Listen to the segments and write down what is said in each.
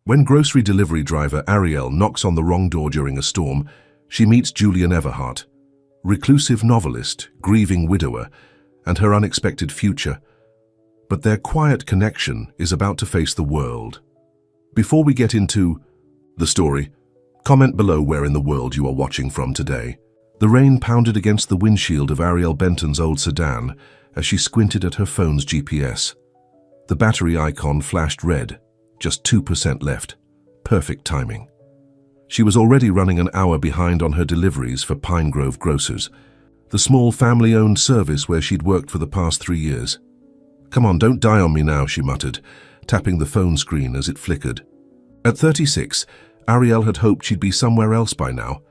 When grocery delivery driver Ariel knocks on the wrong door during a storm, she meets Julian Everhart, reclusive novelist, grieving widower, and her unexpected future. But their quiet connection is about to face the world. Before we get into the story, comment below where in the world you are watching from today. The rain pounded against the windshield of Ariel Benton's old sedan as she squinted at her phone's GPS. The battery icon flashed red, just 2% left. Perfect timing. She was already running an hour behind on her deliveries for Pine Grove Grocers, the small family-owned service where she'd worked for the past 3 years. "Come on, don't die on me now," she muttered, tapping the phone screen as it flickered. At 36, Ariel had hoped she'd be somewhere else by now,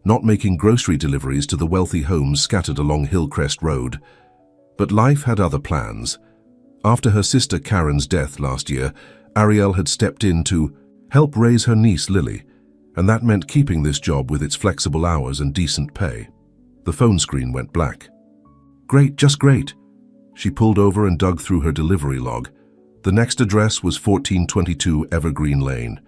not making grocery deliveries to the wealthy homes scattered along Hillcrest Road. But life had other plans. After her sister Karen's death last year, Ariel had stepped in to help raise her niece Lily, and that meant keeping this job with its flexible hours and decent pay. The phone screen went black. "Great, just great." She pulled over and dug through her delivery log. The next address was 1422 Evergreen Lane.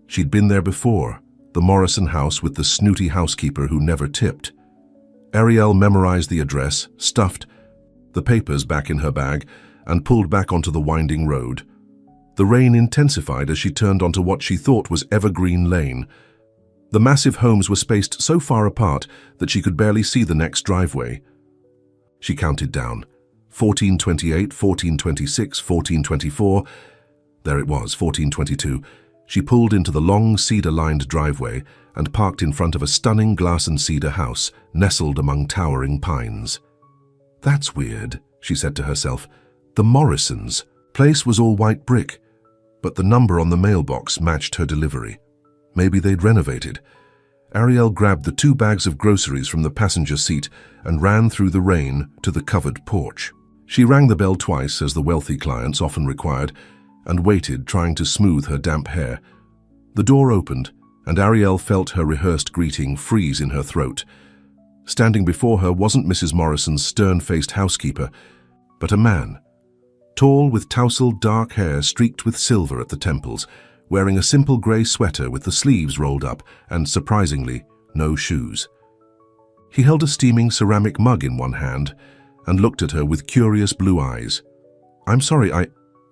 She'd been there before, the Morrison house with the snooty housekeeper who never tipped. Ariel memorized the address, stuffed the papers back in her bag, and pulled back onto the winding road. The rain intensified as she turned onto what she thought was Evergreen Lane. The massive homes were spaced so far apart that she could barely see the next driveway. She counted down. 1428, 1426, 1424. There it was, 1422. She pulled into the long cedar-lined driveway and parked in front of a stunning glass and cedar house nestled among towering pines. "That's weird," she said to herself. "The Morrisons." Place was all white brick, but the number on the mailbox matched her delivery. Maybe they'd renovated. Ariel grabbed the 2 bags of groceries from the passenger seat and ran through the rain to the covered porch. She rang the bell twice, as the wealthy clients often required, and waited, trying to smooth her damp hair. The door opened, and Ariel felt her rehearsed greeting freeze in her throat. Standing before her wasn't Mrs. Morrison's stern-faced housekeeper, but a man, tall with tousled dark hair streaked with silver at the temples, wearing a simple grey sweater with the sleeves rolled up and, surprisingly, no shoes. He held a steaming ceramic mug in one hand and looked at her with curious blue eyes. "I'm sorry,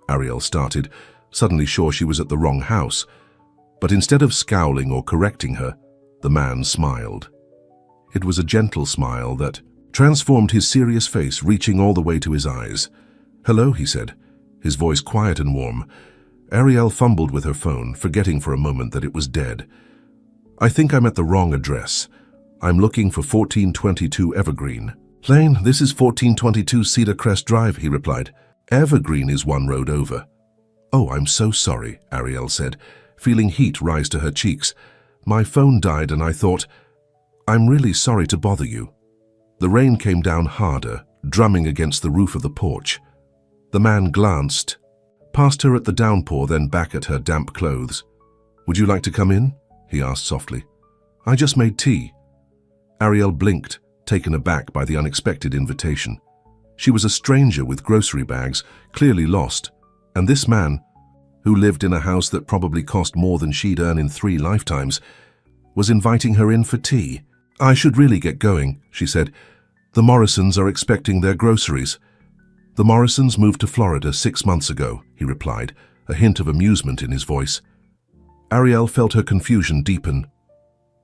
Ariel started, suddenly sure she was at the wrong house. But instead of scowling or correcting her, the man smiled. It was a gentle smile that transformed his serious face, reaching all the way to his eyes. "Hello," he said, his voice quiet and warm. Ariel fumbled with her phone, forgetting for a moment that it was dead. "I think I'm at the wrong address. I'm looking for 1422 Evergreen Lane. This is 1422 Cedar Crest Drive," he replied. "Evergreen is one road over." "Oh, I'm so sorry," Ariel said, feeling heat rise to her cheeks. "My phone died and I thought, I'm really sorry to bother you." The rain came down harder, drumming against the roof of the porch. The man glanced past her at the downpour, then back at her damp clothes. "Would you like to come in?" he asked softly. "I just made tea." Ariel blinked, taken aback by the unexpected invitation. She was a stranger with grocery bags, clearly lost, and this man, who lived in a house that probably cost more than she'd earn in 3 lifetimes, was inviting her in for tea. "I should really get going," she said. "The Morrisons are expecting their groceries." "The Morrisons moved to Florida 6 months ago," he replied, a hint of amusement in his voice. Ariel felt her confusion deepen.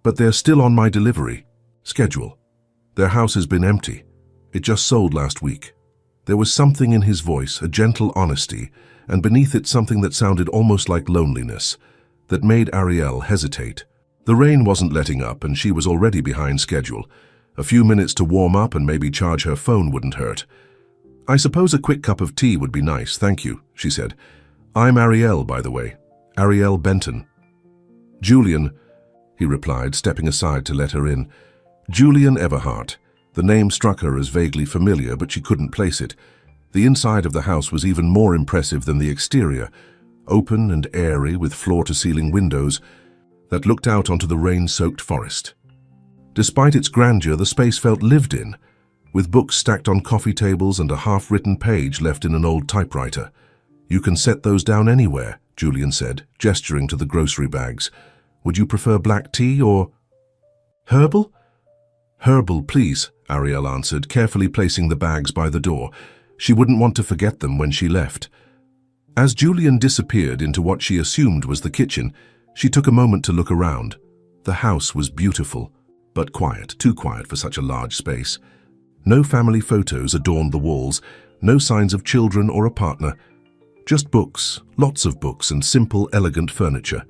"But they're still on my delivery schedule. Their house has been empty. It just sold last week." There was something in his voice, a gentle honesty, and beneath it something that sounded almost like loneliness, that made Ariel hesitate. The rain wasn't letting up, and she was already behind schedule. A few minutes to warm up and maybe charge her phone wouldn't hurt. "I suppose a quick cup of tea would be nice, thank you," she said. "I'm Ariel, by the way. Ariel Benton." "Julian," he replied, stepping aside to let her in. "Julian Everhart." The name struck her as vaguely familiar, but she couldn't place it. The inside of the house was even more impressive than the exterior, open and airy with floor-to-ceiling windows that looked out onto the rain-soaked forest. Despite its grandeur, the space felt lived in, with books stacked on coffee tables and a half-written page left in an old typewriter. "You can set those down anywhere," Julian said, gesturing to the grocery bags. "Would you prefer black tea or herbal?" "Herbal, please," Ariel answered, carefully placing the bags by the door. She wouldn't want to forget them when she left. As Julian disappeared into what she assumed was the kitchen, she took a moment to look around. The house was beautiful, but quiet, too quiet for such a large space. No family photos adorned the walls, no signs of children or a partner. Just books, lots of books and simple, elegant furniture.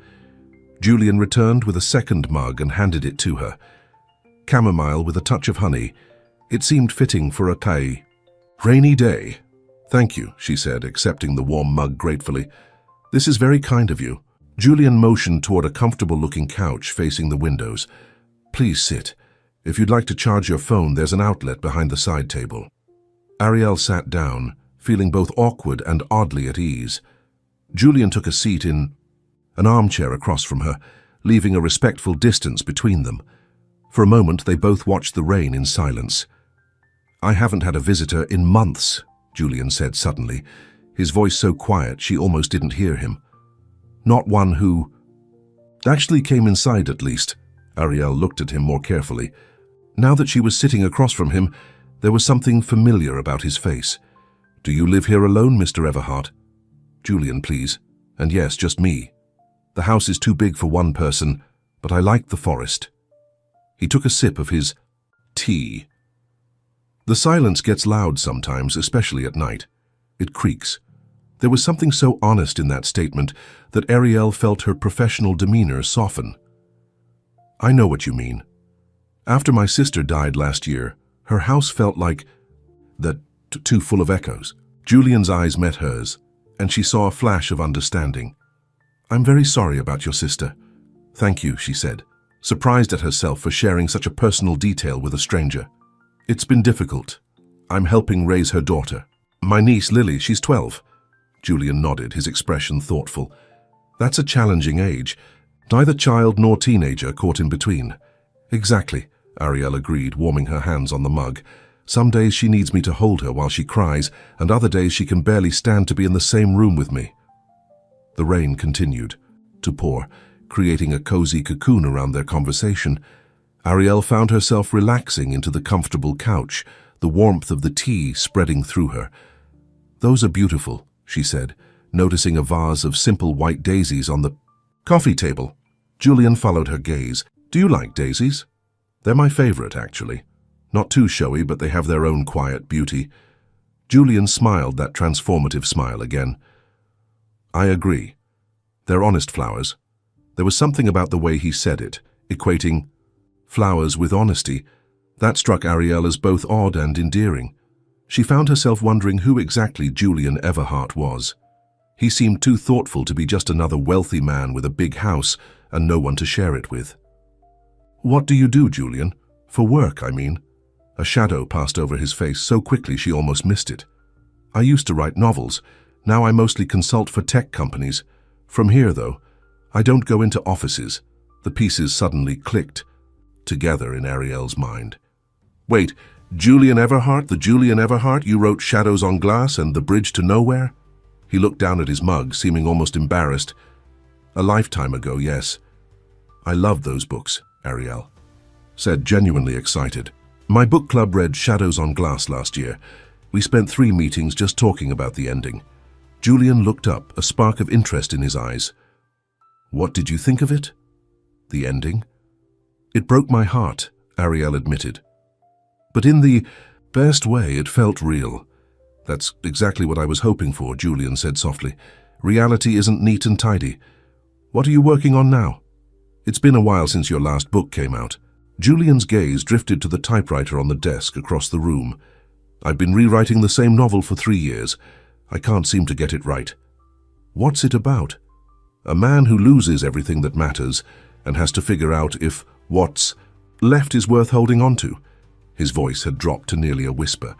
Julian returned with a second mug and handed it to her. Chamomile with a touch of honey. It seemed fitting for a rainy day. "Thank you," she said, accepting the warm mug gratefully. "This is very kind of you." Julian motioned toward a comfortable-looking couch facing the windows. "Please sit. If you'd like to charge your phone, there's an outlet behind the side table." Ariel sat down, feeling both awkward and oddly at ease. Julian took a seat in an armchair across from her, leaving a respectful distance between them. For a moment, they both watched the rain in silence. "I haven't had a visitor in months," Julian said suddenly, his voice so quiet she almost didn't hear him. "Not one who actually came inside, at least." Ariel looked at him more carefully. Now that she was sitting across from him, there was something familiar about his face. "Do you live here alone, Mr. Everhart?" "Julian, please. And yes, just me. The house is too big for one person, but I like the forest." He took a sip of his tea. The silence gets loud sometimes, especially at night. It creaks. There was something so honest in that statement that Ariel felt her professional demeanor soften. "I know what you mean. After my sister died last year, her house felt like that, too full of echoes." Julian's eyes met hers, and she saw a flash of understanding. "I'm very sorry about your sister." "Thank you," she said, surprised at herself for sharing such a personal detail with a stranger. "It's been difficult. I'm helping raise her daughter. My niece, Lily, she's 12. Julian nodded, his expression thoughtful. "That's a challenging age. Neither child nor teenager caught in between." "Exactly," Ariel agreed, warming her hands on the mug. "Some days she needs me to hold her while she cries, and other days she can barely stand to be in the same room with me." The rain continued to pour, creating a cozy cocoon around their conversation. Ariel found herself relaxing into the comfortable couch, the warmth of the tea spreading through her. "Those are beautiful," she said, noticing a vase of simple white daisies on the coffee table. Julian followed her gaze. "Do you like daisies?" "They're my favorite, actually. Not too showy, but they have their own quiet beauty." Julian smiled that transformative smile again. "I agree. They're honest flowers." There was something about the way he said it, equating flowers with honesty, that struck Ariel as both odd and endearing. She found herself wondering who exactly Julian Everhart was. He seemed too thoughtful to be just another wealthy man with a big house and no one to share it with. "What do you do, Julian? For work, I mean." A shadow passed over his face so quickly she almost missed it. "I used to write novels. Now I mostly consult for tech companies. From here, though, I don't go into offices." The pieces suddenly clicked together in Ariel's mind. "Wait, Julian Everhart, the Julian Everhart you wrote Shadows on Glass and The Bridge to Nowhere?" He looked down at his mug, seeming almost embarrassed. "A lifetime ago, yes." "I loved those books," Ariel said, genuinely excited. "My book club read Shadows on Glass last year. We spent 3 meetings just talking about the ending." Julian looked up, a spark of interest in his eyes. "What did you think of it?" "The ending?" "It broke my heart," Ariel admitted. "But in the best way, it felt real." "That's exactly what I was hoping for," Julian said softly. "Reality isn't neat and tidy. What are you working on now?" "It's been a while since your last book came out." Julian's gaze drifted to the typewriter on the desk across the room. "I've been rewriting the same novel for 3 years. I can't seem to get it right." "What's it about?" "A man who loses everything that matters and has to figure out if what's left is worth holding on to." His voice had dropped to nearly a whisper.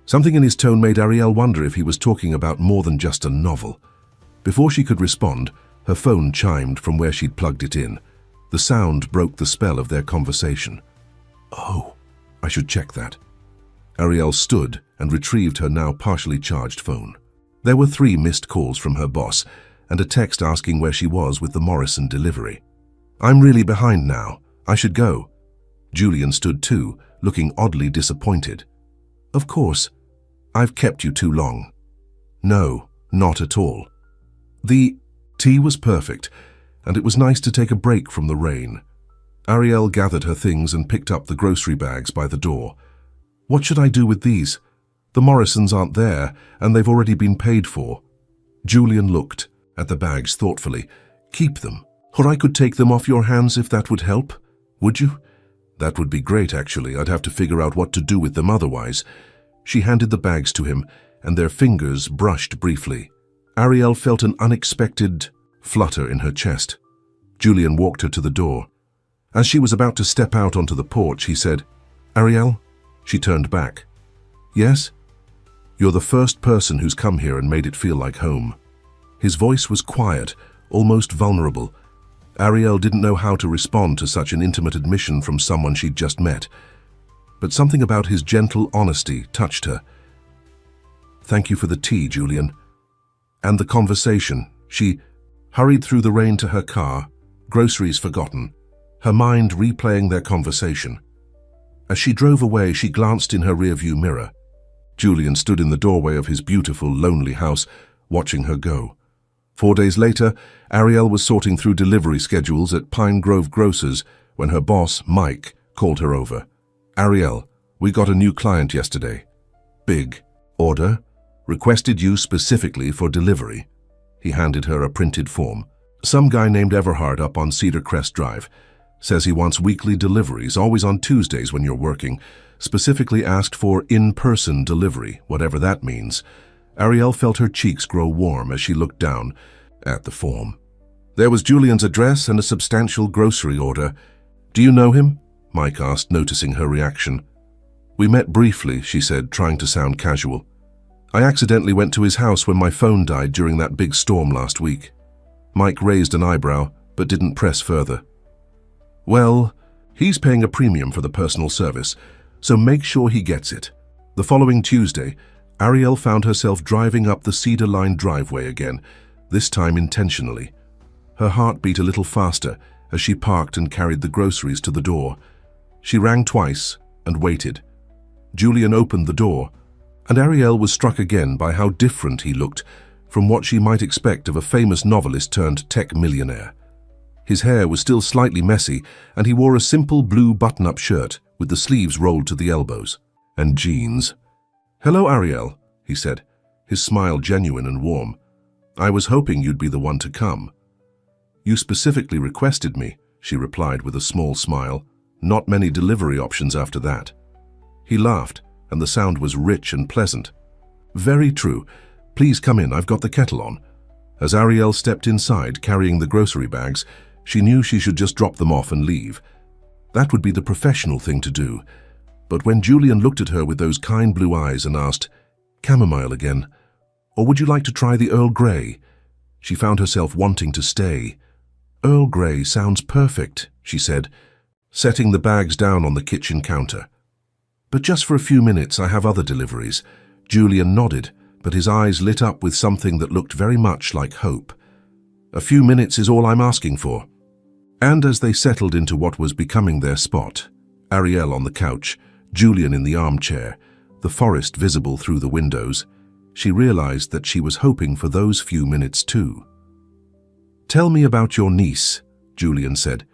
Something in his tone made Ariel wonder if he was talking about more than just a novel. Before she could respond, her phone chimed from where she'd plugged it in. The sound broke the spell of their conversation. "Oh, I should check that." Ariel stood and retrieved her now partially charged phone. There were 3 missed calls from her boss, and a text asking where she was with the Morrison delivery. "I'm really behind now. I should go." Julian stood too, looking oddly disappointed. "Of course. I've kept you too long." "No, not at all." The tea was perfect, and it was nice to take a break from the rain. Ariel gathered her things and picked up the grocery bags by the door. "What should I do with these? The Morrisons aren't there, and they've already been paid for." Julian looked at the bags thoughtfully. "Keep them, or I could take them off your hands if that would help. Would you?" "That would be great, actually. I'd have to figure out what to do with them otherwise." She handed the bags to him, and their fingers brushed briefly. Ariel felt an unexpected flutter in her chest. Julian walked her to the door. As she was about to step out onto the porch, he said, "Ariel?" She turned back. "Yes?" "You're the first person who's come here and made it feel like home." His voice was quiet, almost vulnerable. Ariel didn't know how to respond to such an intimate admission from someone she'd just met. But something about his gentle honesty touched her. "Thank you for the tea, Julian." And the conversation. She hurried through the rain to her car, groceries forgotten, her mind replaying their conversation. As she drove away, she glanced in her rearview mirror. Julian stood in the doorway of his beautiful, lonely house, watching her go. 4 days later, Ariel was sorting through delivery schedules at Pine Grove Grocers when her boss, Mike, called her over. "Ariel, we got a new client yesterday. Big order. Requested you specifically for delivery." He handed her a printed form. "Some guy named Everhard up on Cedar Crest Drive. Says he wants weekly deliveries, always on Tuesdays when you're working. Specifically asked for in-person delivery, whatever that means." Ariel felt her cheeks grow warm as she looked down at the form. There was Julian's address and a substantial grocery order. "Do you know him?" Mike asked, noticing her reaction. "We met briefly," she said, trying to sound casual. "I accidentally went to his house when my phone died during that big storm last week." Mike raised an eyebrow, but didn't press further. "Well, he's paying a premium for the personal service, so make sure he gets it." The following Tuesday, Ariel found herself driving up the cedar-lined driveway again, this time intentionally. Her heart beat a little faster as she parked and carried the groceries to the door. She rang twice and waited. Julian opened the door, and Ariel was struck again by how different he looked from what she might expect of a famous novelist turned tech millionaire. His hair was still slightly messy, and he wore a simple blue button-up shirt with the sleeves rolled to the elbows, and jeans. "Hello, Ariel," he said, his smile genuine and warm. "I was hoping you'd be the one to come." "You specifically requested me," she replied with a small smile. "Not many delivery options after that." He laughed, and the sound was rich and pleasant. "Very true. Please come in, I've got the kettle on." As Ariel stepped inside, carrying the grocery bags, she knew she should just drop them off and leave. That would be the professional thing to do. But when Julian looked at her with those kind blue eyes and asked, "Chamomile again? Or would you like to try the Earl Grey?" she found herself wanting to stay. "Earl Grey sounds perfect," she said, setting the bags down on the kitchen counter. "But just for a few minutes, I have other deliveries." Julian nodded, but his eyes lit up with something that looked very much like hope. "A few minutes is all I'm asking for." And as they settled into what was becoming their spot, Ariel on the couch, Julian in the armchair, the forest visible through the windows, she realized that she was hoping for those few minutes too. "Tell me about your niece," Julian said,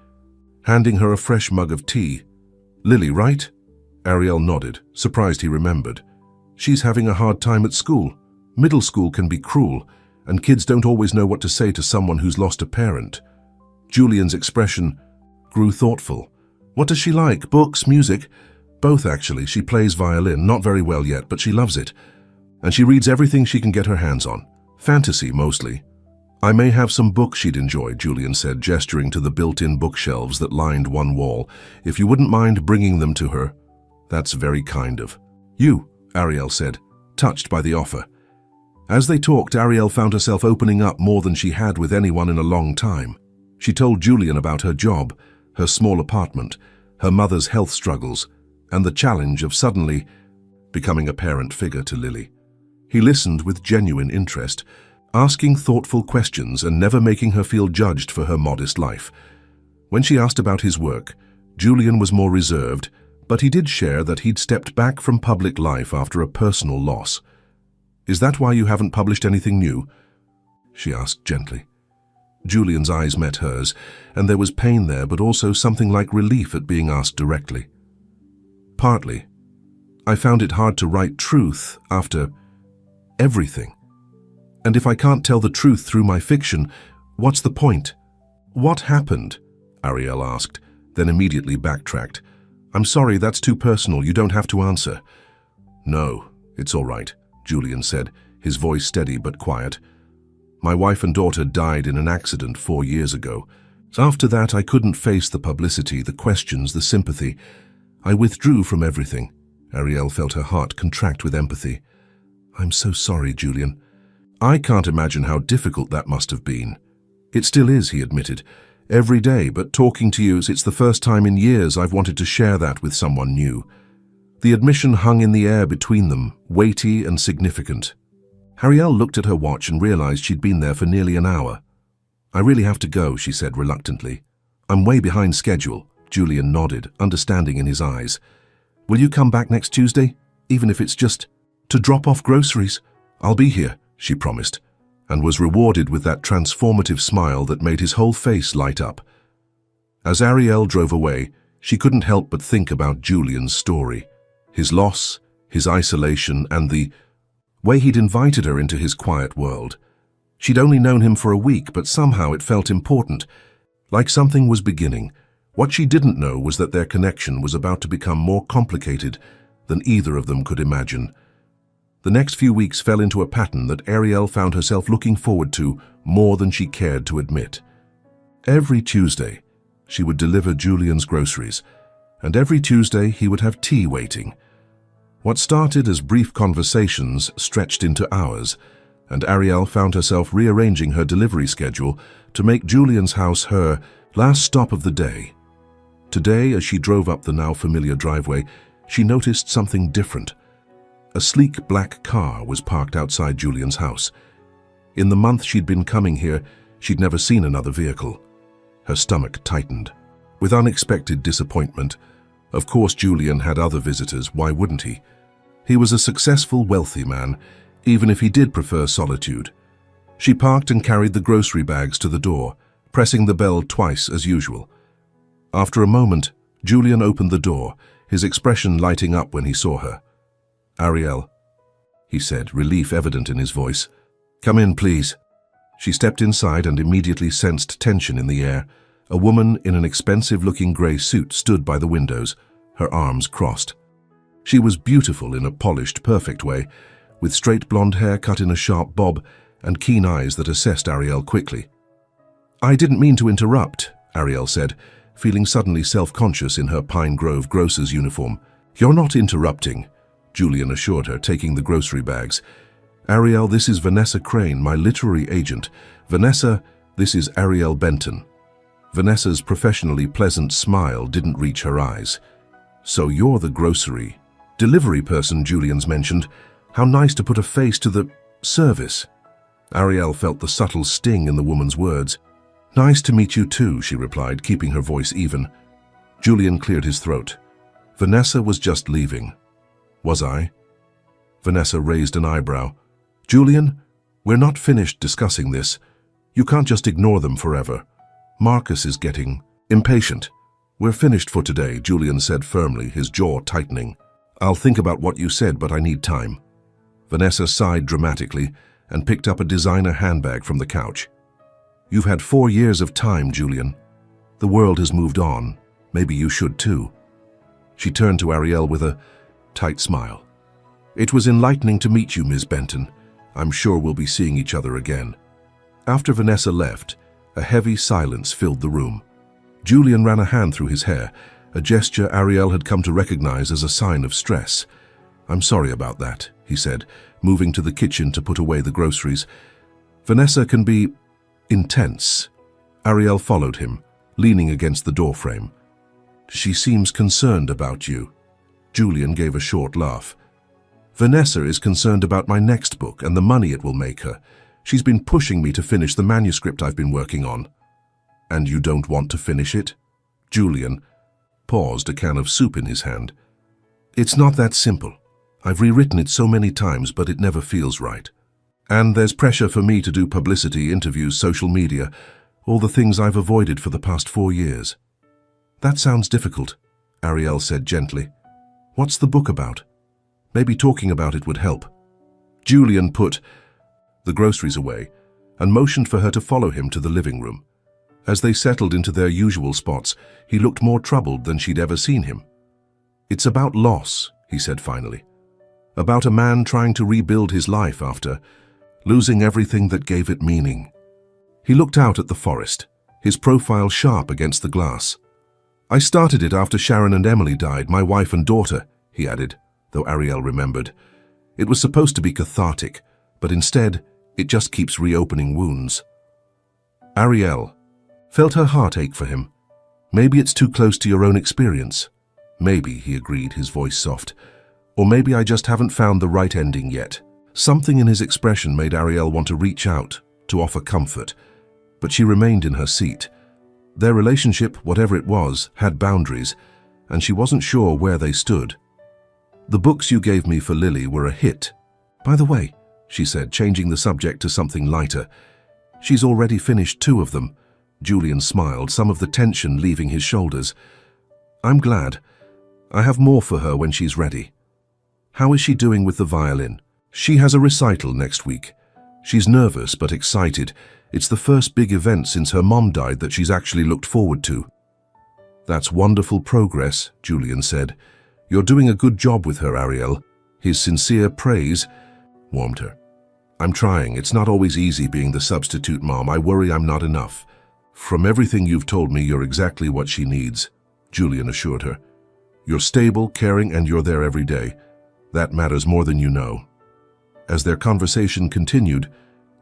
handing her a fresh mug of tea. "Lily, right?" Ariel nodded, surprised he remembered. "She's having a hard time at school. Middle school can be cruel, and kids don't always know what to say to someone who's lost a parent." Julian's expression grew thoughtful. "What does she like? Books, music?" "Both, actually. She plays violin, not very well yet, but she loves it. And she reads everything she can get her hands on. Fantasy, mostly." "I may have some books she'd enjoy," Julian said, gesturing to the built-in bookshelves that lined one wall. "If you wouldn't mind bringing them to her." "That's very kind of you," Ariel said, touched by the offer. As they talked, Ariel found herself opening up more than she had with anyone in a long time. She told Julian about her job, her small apartment, her mother's health struggles, and the challenge of suddenly becoming a parent figure to Lily. He listened with genuine interest. asking thoughtful questions and never making her feel judged for her modest life. When she asked about his work, Julian was more reserved, but he did share that he'd stepped back from public life after a personal loss. "Is that why you haven't published anything new?" she asked gently. Julian's eyes met hers, and there was pain there, but also something like relief at being asked directly. "Partly. I found it hard to write truth after everything. And if I can't tell the truth through my fiction, what's the point?" "What happened?" Ariel asked, then immediately backtracked. "I'm sorry, that's too personal. You don't have to answer." "No, it's all right," Julian said, his voice steady but quiet. "My wife and daughter died in an accident 4 years ago. After that, I couldn't face the publicity, the questions, the sympathy. I withdrew from everything." Ariel felt her heart contract with empathy. "I'm so sorry, Julian." "I can't imagine how difficult that must have been." "It still is," he admitted. "Every day, but talking to you, it's the first time in years I've wanted to share that with someone new." The admission hung in the air between them, weighty and significant. Ariel looked at her watch and realized she'd been there for nearly an hour. "I really have to go," she said reluctantly. "I'm way behind schedule." Julian nodded, understanding in his eyes. "Will you come back next Tuesday, even if it's just to drop off groceries?" "I'll be here," she promised, and was rewarded with that transformative smile that made his whole face light up. As Ariel drove away, she couldn't help but think about Julian's story, his loss, his isolation, and the way he'd invited her into his quiet world. She'd only known him for a week, but somehow it felt important, like something was beginning. What she didn't know was that their connection was about to become more complicated than either of them could imagine. The next few weeks fell into a pattern that Ariel found herself looking forward to more than she cared to admit. Every Tuesday, she would deliver Julian's groceries, and every Tuesday he would have tea waiting. What started as brief conversations stretched into hours, and Ariel found herself rearranging her delivery schedule to make Julian's house her last stop of the day. Today, as she drove up the now familiar driveway, she noticed something different. A sleek black car was parked outside Julian's house. In the month she'd been coming here, she'd never seen another vehicle. Her stomach tightened. With unexpected disappointment, of course Julian had other visitors, why wouldn't he? He was a successful, wealthy man, even if he did prefer solitude. She parked and carried the grocery bags to the door, pressing the bell twice as usual. After a moment, Julian opened the door, his expression lighting up when he saw her. "Ariel," he said, relief evident in his voice. "Come in, please." She stepped inside and immediately sensed tension in the air. A woman in an expensive-looking grey suit stood by the windows, her arms crossed. She was beautiful in a polished, perfect way, with straight blonde hair cut in a sharp bob and keen eyes that assessed Ariel quickly. "I didn't mean to interrupt," Ariel said, feeling suddenly self-conscious in her Pine Grove grocer's uniform. "You're not interrupting," Julian assured her, taking the grocery bags. "Ariel, this is Vanessa Crane, my literary agent. Vanessa, this is Ariel Benton." Vanessa's professionally pleasant smile didn't reach her eyes. "So you're the grocery delivery person Julian's mentioned. How nice to put a face to the service." Ariel felt the subtle sting in the woman's words. "Nice to meet you too," she replied, keeping her voice even. Julian cleared his throat. "Vanessa was just leaving." "Was I?" Vanessa raised an eyebrow. "Julian, we're not finished discussing this. You can't just ignore them forever. Marcus is getting impatient." "We're finished for today," Julian said firmly, his jaw tightening. "I'll think about what you said, but I need time." Vanessa sighed dramatically and picked up a designer handbag from the couch. "You've had 4 years of time, Julian. The world has moved on. Maybe you should too." She turned to Ariel with a tight smile. "It was enlightening to meet you, Ms. Benton. I'm sure we'll be seeing each other again." After Vanessa left, a heavy silence filled the room. Julian ran a hand through his hair, a gesture Ariel had come to recognize as a sign of stress. "I'm sorry about that," he said, moving to the kitchen to put away the groceries. "Vanessa can be intense." Ariel followed him, leaning against the doorframe. "She seems concerned about you." Julian gave a short laugh. "Vanessa is concerned about my next book and the money it will make her. She's been pushing me to finish the manuscript I've been working on. And you don't want to finish it? Julian paused, a can of soup in his hand. It's not that simple. I've rewritten it so many times, but it never feels right. And there's pressure for me to do publicity, interviews, social media, all the things I've avoided for the past 4 years. That sounds difficult, Ariel said gently. What's the book about? Maybe talking about it would help. Julian put the groceries away and motioned for her to follow him to the living room. As they settled into their usual spots, he looked more troubled than she'd ever seen him. It's about loss, he said finally. About a man trying to rebuild his life after losing everything that gave it meaning. He looked out at the forest, his profile sharp against the glass. I started it after Sharon and Emily died, my wife and daughter, he added, though Ariel remembered. It was supposed to be cathartic, but instead, it just keeps reopening wounds. Ariel felt her heart ache for him. Maybe it's too close to your own experience. Maybe, he agreed, his voice soft. Or maybe I just haven't found the right ending yet. Something in his expression made Ariel want to reach out, to offer comfort, but she remained in her seat. Their relationship, whatever it was, had boundaries, and she wasn't sure where they stood. The books you gave me for Lily were a hit. By the way, she said, changing the subject to something lighter. She's already finished 2 of them. Julian smiled, some of the tension leaving his shoulders. I'm glad. I have more for her when she's ready. How is she doing with the violin? She has a recital next week. She's nervous but excited. It's the first big event since her mom died that she's actually looked forward to. That's wonderful progress, Julian said. You're doing a good job with her, Ariel. His sincere praise warmed her. I'm trying. It's not always easy being the substitute mom. I worry I'm not enough. From everything you've told me, you're exactly what she needs, Julian assured her. You're stable, caring, and you're there every day. That matters more than you know. As their conversation continued,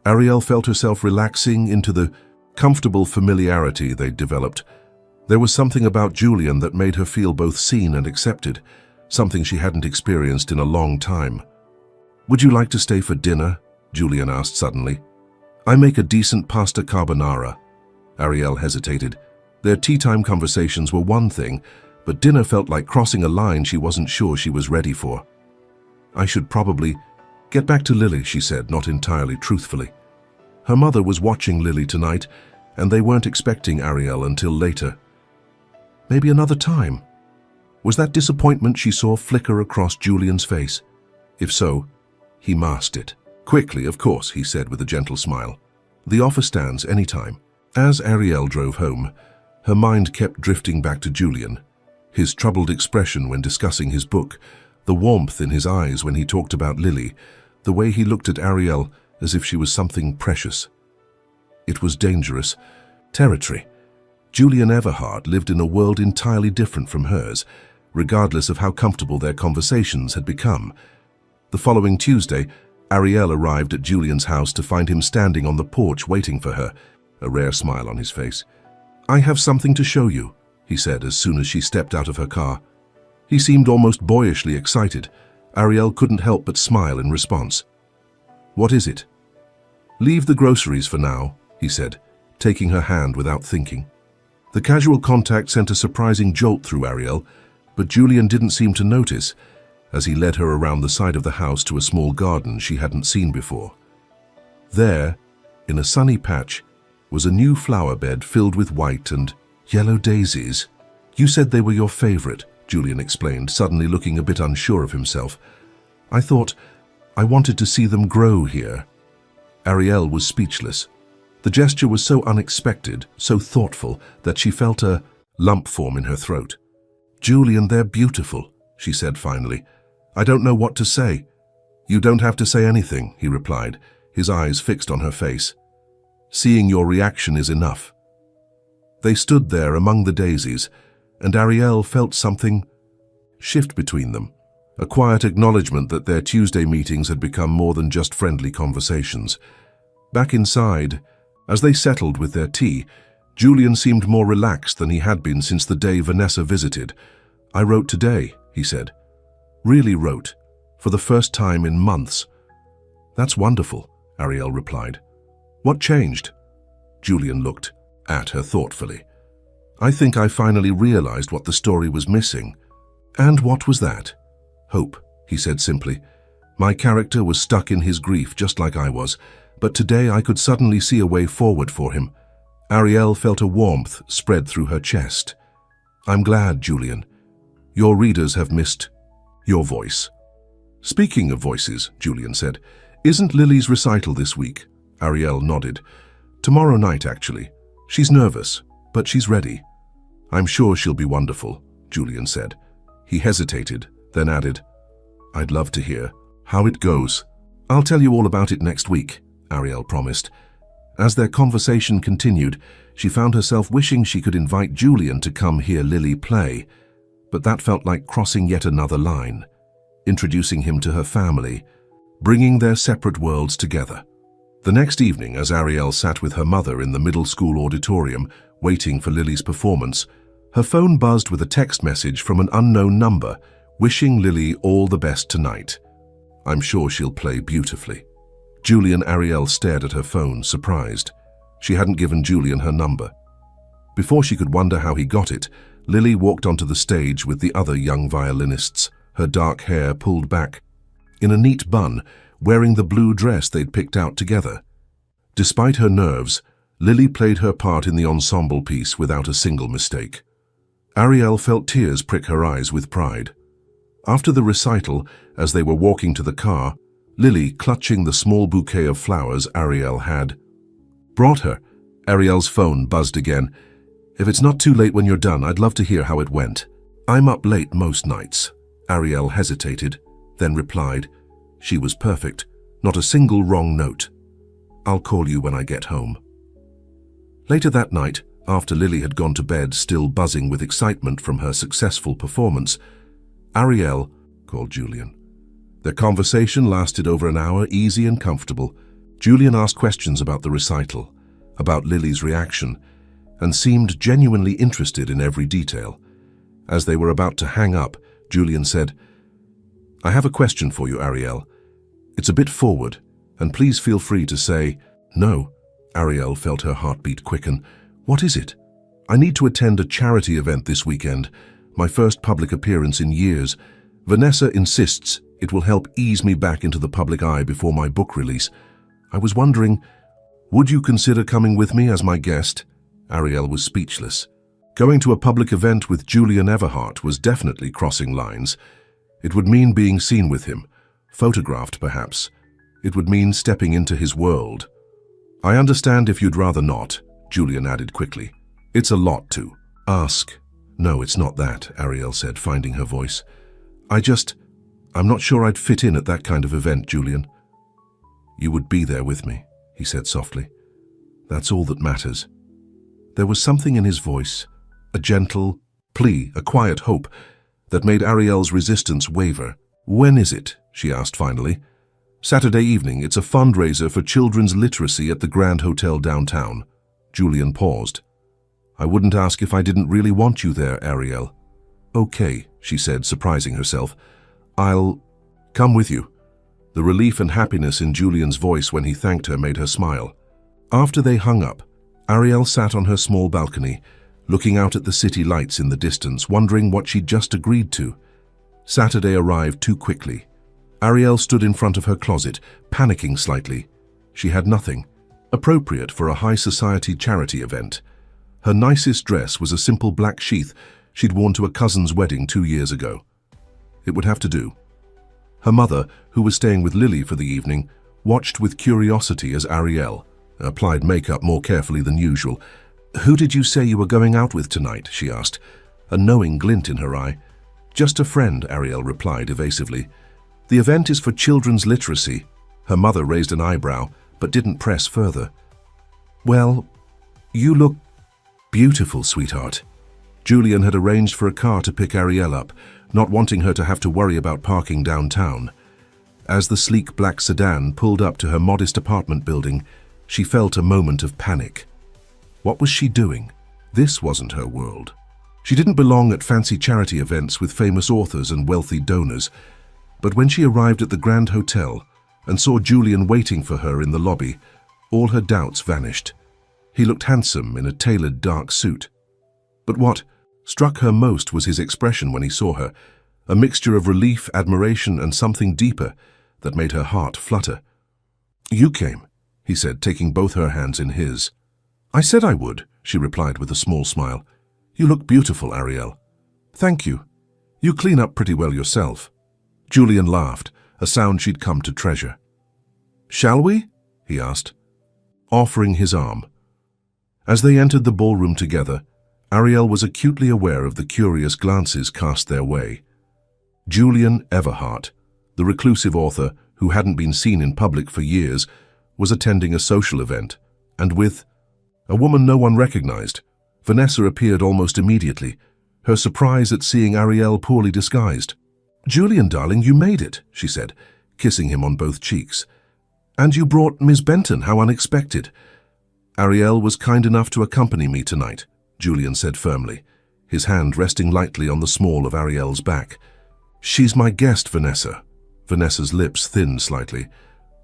Ariel felt herself relaxing into the comfortable familiarity they'd developed. There was something about Julian that made her feel both seen and accepted, something she hadn't experienced in a long time. Would you like to stay for dinner? Julian asked suddenly. I make a decent pasta carbonara. Ariel hesitated. Their tea-time conversations were one thing, but dinner felt like crossing a line she wasn't sure she was ready for. I should probably get back to Lily, she said, not entirely truthfully. Her mother was watching Lily tonight, and they weren't expecting Ariel until later. Maybe another time. Was that disappointment she saw flicker across Julian's face? If so, he masked it. Quickly, of course, he said with a gentle smile. The offer stands any time. As Ariel drove home, her mind kept drifting back to Julian. His troubled expression when discussing his book, the warmth in his eyes when he talked about Lily, the way he looked at Ariel as if she was something precious. It was dangerous territory. Julian Everhard lived in a world entirely different from hers, regardless of how comfortable their conversations had become. The following Tuesday, Ariel arrived at Julian's house to find him standing on the porch waiting for her, a rare smile on his face. I have something to show you, he said as soon as she stepped out of her car. He seemed almost boyishly excited. Ariel couldn't help but smile in response. What is it? Leave the groceries for now, he said, taking her hand without thinking. The casual contact sent a surprising jolt through Ariel, but Julian didn't seem to notice as he led her around the side of the house to a small garden she hadn't seen before. There, in a sunny patch, was a new flower bed filled with white and yellow daisies. You said they were your favorite, Julian explained, suddenly looking a bit unsure of himself. I thought I wanted to see them grow here. Ariel was speechless. The gesture was so unexpected, so thoughtful, that she felt a lump form in her throat. Julian, they're beautiful, she said finally. I don't know what to say. You don't have to say anything, he replied, his eyes fixed on her face. Seeing your reaction is enough. They stood there among the daisies, and Ariel felt something shift between them, a quiet acknowledgement that their Tuesday meetings had become more than just friendly conversations. Back inside, as they settled with their tea, Julian seemed more relaxed than he had been since the day Vanessa visited. I wrote today, he said. Really wrote, for the first time in months. That's wonderful, Ariel replied. What changed? Julian looked at her thoughtfully. I think I finally realized what the story was missing. And what was that? Hope, he said simply. My character was stuck in his grief just like I was, but today I could suddenly see a way forward for him. Ariel felt a warmth spread through her chest. I'm glad, Julian. Your readers have missed your voice. Speaking of voices, Julian said, isn't Lily's recital this week? Ariel nodded. Tomorrow night, actually. She's nervous, but she's ready. I'm sure she'll be wonderful, Julian said. He hesitated, then added, I'd love to hear how it goes. I'll tell you all about it next week, Ariel promised. As their conversation continued, she found herself wishing she could invite Julian to come hear Lily play, but that felt like crossing yet another line, introducing him to her family, bringing their separate worlds together. The next evening, as Ariel sat with her mother in the middle school auditorium, waiting for Lily's performance, her phone buzzed with a text message from an unknown number, wishing Lily all the best tonight. I'm sure she'll play beautifully. Julian Ariel stared at her phone, surprised. She hadn't given Julian her number. Before she could wonder how he got it, Lily walked onto the stage with the other young violinists, her dark hair pulled back, in a neat bun, wearing the blue dress they'd picked out together. Despite her nerves, Lily played her part in the ensemble piece without a single mistake. Ariel felt tears prick her eyes with pride. After the recital, as they were walking to the car, Lily, clutching the small bouquet of flowers Ariel had brought her, Ariel's phone buzzed again. If it's not too late when you're done, I'd love to hear how it went. I'm up late most nights. Ariel hesitated, then replied. She was perfect, not a single wrong note. I'll call you when I get home. Later that night, after Lily had gone to bed still buzzing with excitement from her successful performance, Ariel called Julian. Their conversation lasted over an hour, easy and comfortable. Julian asked questions about the recital, about Lily's reaction, and seemed genuinely interested in every detail. As they were about to hang up, Julian said, I have a question for you, Ariel. It's a bit forward, and please feel free to say no. Ariel felt her heartbeat quicken. What is it? I need to attend a charity event this weekend, my first public appearance in years. Vanessa insists it will help ease me back into the public eye before my book release. I was wondering, would you consider coming with me as my guest? Ariel was speechless. Going to a public event with Julian Everhart was definitely crossing lines. It would mean being seen with him, photographed perhaps. It would mean stepping into his world. I understand if you'd rather not, Julian added quickly. It's a lot to ask. No, it's not that, Ariel said, finding her voice. I'm not sure I'd fit in at that kind of event, Julian. You would be there with me, he said softly. That's all that matters. There was something in his voice, a gentle plea, a quiet hope, that made Ariel's resistance waver. When is it? She asked finally. Saturday evening. It's a fundraiser for children's literacy at the Grand Hotel downtown. Julian paused. I wouldn't ask if I didn't really want you there, Ariel. Okay, she said, surprising herself. I'll come with you. The relief and happiness in Julian's voice when he thanked her made her smile. After they hung up, Ariel sat on her small balcony, looking out at the city lights in the distance, wondering what she'd just agreed to. Saturday arrived too quickly. Ariel stood in front of her closet, panicking slightly. She had nothing appropriate for a high society charity event. Her nicest dress was a simple black sheath she'd worn to a cousin's wedding 2 years ago. It would have to do. Her mother, who was staying with Lily for the evening, watched with curiosity as Ariel applied makeup more carefully than usual. Who did you say you were going out with tonight? She asked, a knowing glint in her eye. Just a friend, Ariel replied evasively. The event is for children's literacy. Her mother raised an eyebrow, but didn't press further. Well, you look beautiful, sweetheart. Julian had arranged for a car to pick Ariel up, not wanting her to have to worry about parking downtown. As the sleek black sedan pulled up to her modest apartment building, she felt a moment of panic. What was she doing? This wasn't her world. She didn't belong at fancy charity events with famous authors and wealthy donors. But when she arrived at the Grand Hotel and saw Julian waiting for her in the lobby, All her doubts vanished. He looked handsome in a tailored dark suit. But what struck her most was his expression when he saw her, a mixture of relief, admiration, and something deeper that made her heart flutter. "You came," he said, taking both her hands in his. "I said I would," she replied with a small smile. "You look beautiful, Ariel." "Thank you. You clean up pretty well yourself." Julian laughed, a sound she'd come to treasure. "Shall we?" he asked, offering his arm. As they entered the ballroom together, Ariel was acutely aware of the curious glances cast their way. Julian Everhart, the reclusive author who hadn't been seen in public for years, was attending a social event, and with a woman no one recognized. Vanessa appeared almost immediately, her surprise at seeing Ariel poorly disguised. "Julian, darling, you made it," she said, kissing him on both cheeks. "And you brought Miss Benton, how unexpected." "Ariel was kind enough to accompany me tonight," Julian said firmly, his hand resting lightly on the small of Ariel's back. "She's my guest, Vanessa." Vanessa's lips thinned slightly.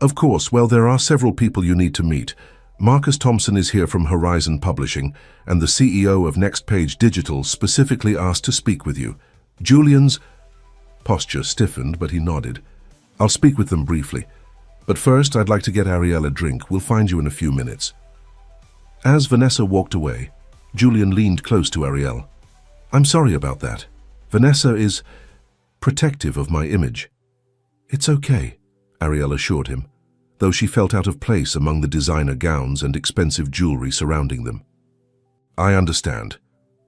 "Of course, well, there are several people you need to meet. Marcus Thompson is here from Horizon Publishing, and the CEO of Next Page Digital specifically asked to speak with you." Julian's posture stiffened, but he nodded. "I'll speak with them briefly. But first, I'd like to get Ariel a drink. We'll find you in a few minutes." As Vanessa walked away, Julian leaned close to Ariel. "I'm sorry about that. Vanessa is protective of my image." "It's okay," Ariel assured him, though she felt out of place among the designer gowns and expensive jewelry surrounding them. "I understand.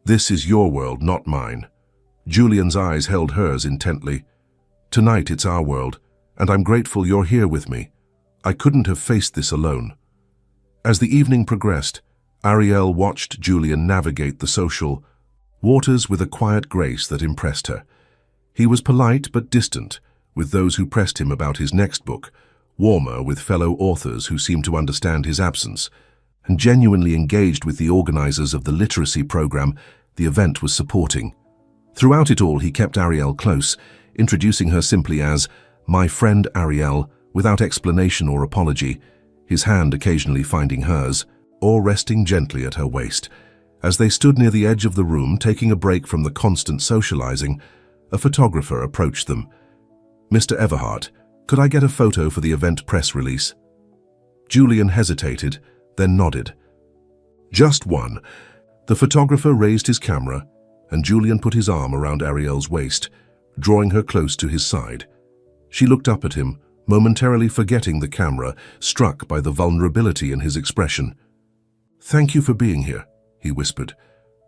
This is your world, not mine." Julian's eyes held hers intently. "Tonight it's our world, and I'm grateful you're here with me. I couldn't have faced this alone." As the evening progressed, Ariel watched Julian navigate the social waters with a quiet grace that impressed her. He was polite but distant with those who pressed him about his next book, warmer with fellow authors who seemed to understand his absence, and genuinely engaged with the organizers of the literacy program the event was supporting. Throughout it all, he kept Ariel close, introducing her simply as "my friend Ariel," without explanation or apology, his hand occasionally finding hers, or resting gently at her waist. As they stood near the edge of the room, taking a break from the constant socializing, a photographer approached them. "Mr. Everhart, could I get a photo for the event press release?" Julian hesitated, then nodded. "Just one." The photographer raised his camera, and Julian put his arm around Ariel's waist, drawing her close to his side. She looked up at him, momentarily forgetting the camera, struck by the vulnerability in his expression. "Thank you for being here," he whispered,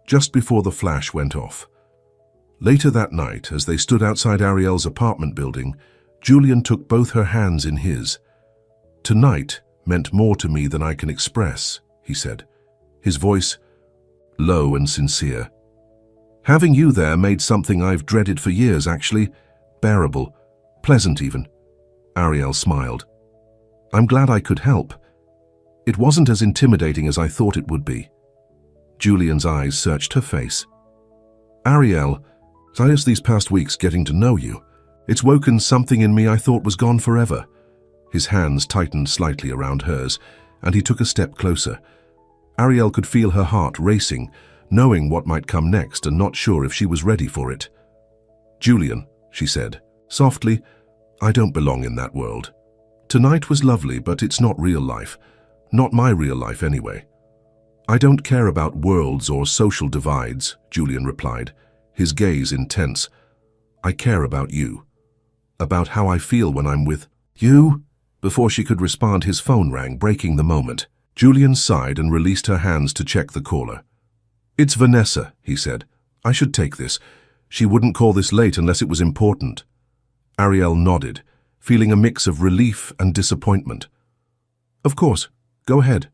just before the flash went off. Later that night, as they stood outside Ariel's apartment building, Julian took both her hands in his. "Tonight meant more to me than I can express," he said, his voice low and sincere. "Having you there made something I've dreaded for years actually bearable, pleasant even." Ariel smiled. "I'm glad I could help. It wasn't as intimidating as I thought it would be." Julian's eyes searched her face. "Ariel, just these past weeks getting to know you, it's woken something in me I thought was gone forever." His hands tightened slightly around hers, and he took a step closer. Ariel could feel her heart racing, knowing what might come next and not sure if she was ready for it. "Julian," she said, softly, "I don't belong in that world. Tonight was lovely, but it's not real life. Not my real life, anyway." "I don't care about worlds or social divides," Julian replied, his gaze intense. "I care about you. About how I feel when I'm with you." Before she could respond, his phone rang, breaking the moment. Julian sighed and released her hands to check the caller. "It's Vanessa," he said. "I should take this. She wouldn't call this late unless it was important." Ariel nodded, feeling a mix of relief and disappointment. "Of course. Go ahead."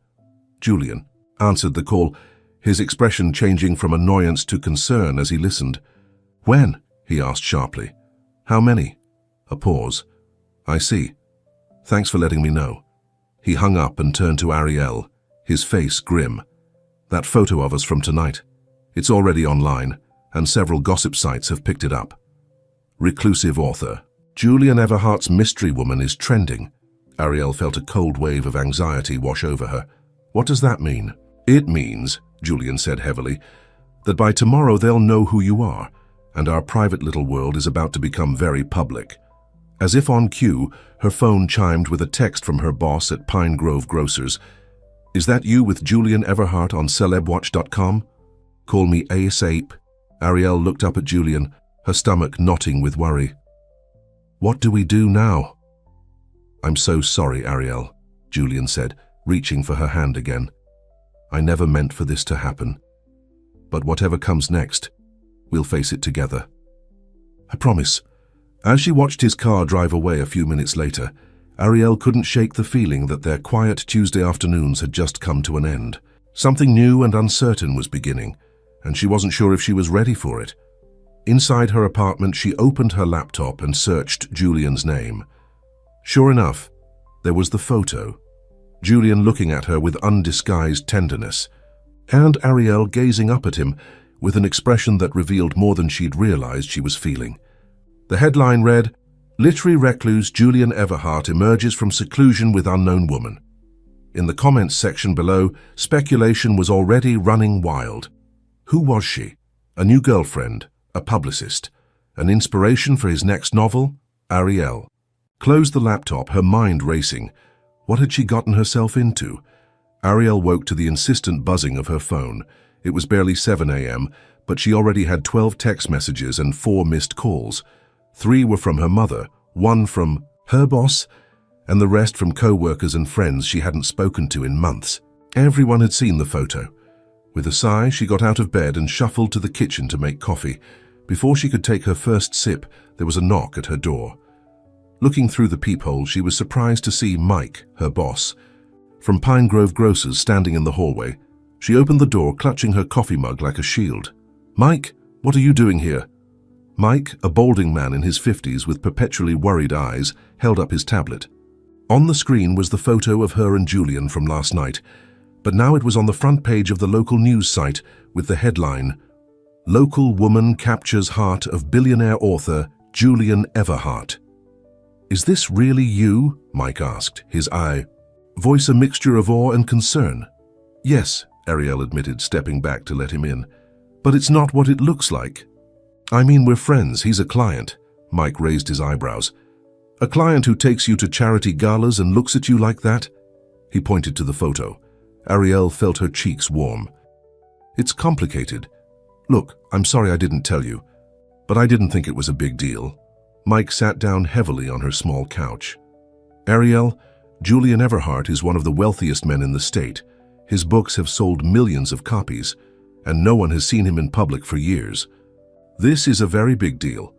Julian answered the call, his expression changing from annoyance to concern as he listened. "When?" he asked sharply. "How many?" A pause. "I see. Thanks for letting me know." He hung up and turned to Ariel, his face grim. "That photo of us from tonight. It's already online, and several gossip sites have picked it up. Reclusive author. Julian Everhart's mystery woman is trending." Ariel felt a cold wave of anxiety wash over her. What does that mean? It means, Julian said heavily, that by tomorrow they'll know who you are, and our private little world is about to become very public. As if on cue, her phone chimed with a text from her boss at Pine Grove Grocers. Is that you with Julian Everhart on celebwatch.com? Call me ASAP. Ariel looked up at Julian, her stomach knotting with worry. What do we do now? I'm so sorry, Ariel, Julian said, reaching for her hand again. I never meant for this to happen. But whatever comes next, we'll face it together. I promise. As she watched his car drive away a few minutes later, Ariel couldn't shake the feeling that their quiet Tuesday afternoons had just come to an end. Something new and uncertain was beginning, and she wasn't sure if she was ready for it. Inside her apartment, she opened her laptop and searched Julian's name. Sure enough, there was the photo. Julian looking at her with undisguised tenderness, and Ariel gazing up at him with an expression that revealed more than she'd realized she was feeling. The headline read, "Literary recluse Julian Everhart emerges from seclusion with unknown woman." In the comments section below, speculation was already running wild. Who was she? A new girlfriend? A publicist? An inspiration for his next novel? Ariel closed the laptop, her mind racing. What had she gotten herself into? Ariel woke to the insistent buzzing of her phone. It was barely 7 a.m., but she already had 12 text messages and 4 missed calls. 3 were from her mother, 1 from her boss, and the rest from co-workers and friends she hadn't spoken to in months. Everyone had seen the photo. With a sigh, she got out of bed and shuffled to the kitchen to make coffee. Before she could take her first sip, there was a knock at her door. Looking through the peephole, she was surprised to see Mike, her boss, from Pine Grove Grocers, standing in the hallway. She opened the door, clutching her coffee mug like a shield. "Mike, what are you doing here?" Mike, a balding man in his 50s with perpetually worried eyes, held up his tablet. On the screen was the photo of her and Julian from last night, but now it was on the front page of the local news site with the headline, "Local woman captures heart of billionaire author Julian Everhart." "Is this really you?" Mike asked, his voice a mixture of awe and concern. "Yes," Ariel admitted, stepping back to let him in. "But it's not what it looks like." "I mean, we're friends. He's a client." Mike raised his eyebrows. "A client who takes you to charity galas and looks at you like that?" He pointed to the photo. Ariel felt her cheeks warm. "It's complicated. Look, I'm sorry I didn't tell you, but I didn't think it was a big deal." Mike sat down heavily on her small couch. "Ariel, Julian Everhart is one of the wealthiest men in the state. His books have sold millions of copies, and no one has seen him in public for years. This is a very big deal."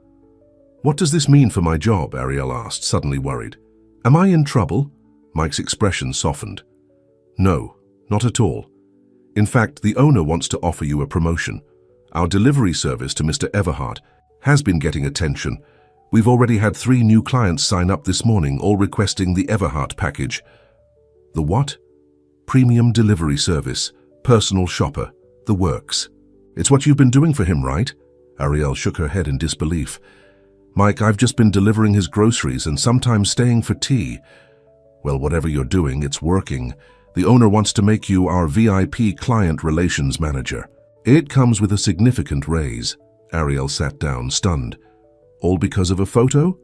"What does this mean for my job?" Ariel asked, suddenly worried. "Am I in trouble?" Mike's expression softened. "No, not at all. In fact, the owner wants to offer you a promotion. Our delivery service to Mr. Everhart has been getting attention. We've already had 3 new clients sign up this morning, all requesting the Everhart package." "The what?" "Premium delivery service, personal shopper, the works. It's what you've been doing for him, right?" Ariel shook her head in disbelief. "Mike, I've just been delivering his groceries and sometimes staying for tea." "Well, whatever you're doing, it's working. The owner wants to make you our VIP client relations manager. It comes with a significant raise." Ariel sat down, stunned. "All because of a photo?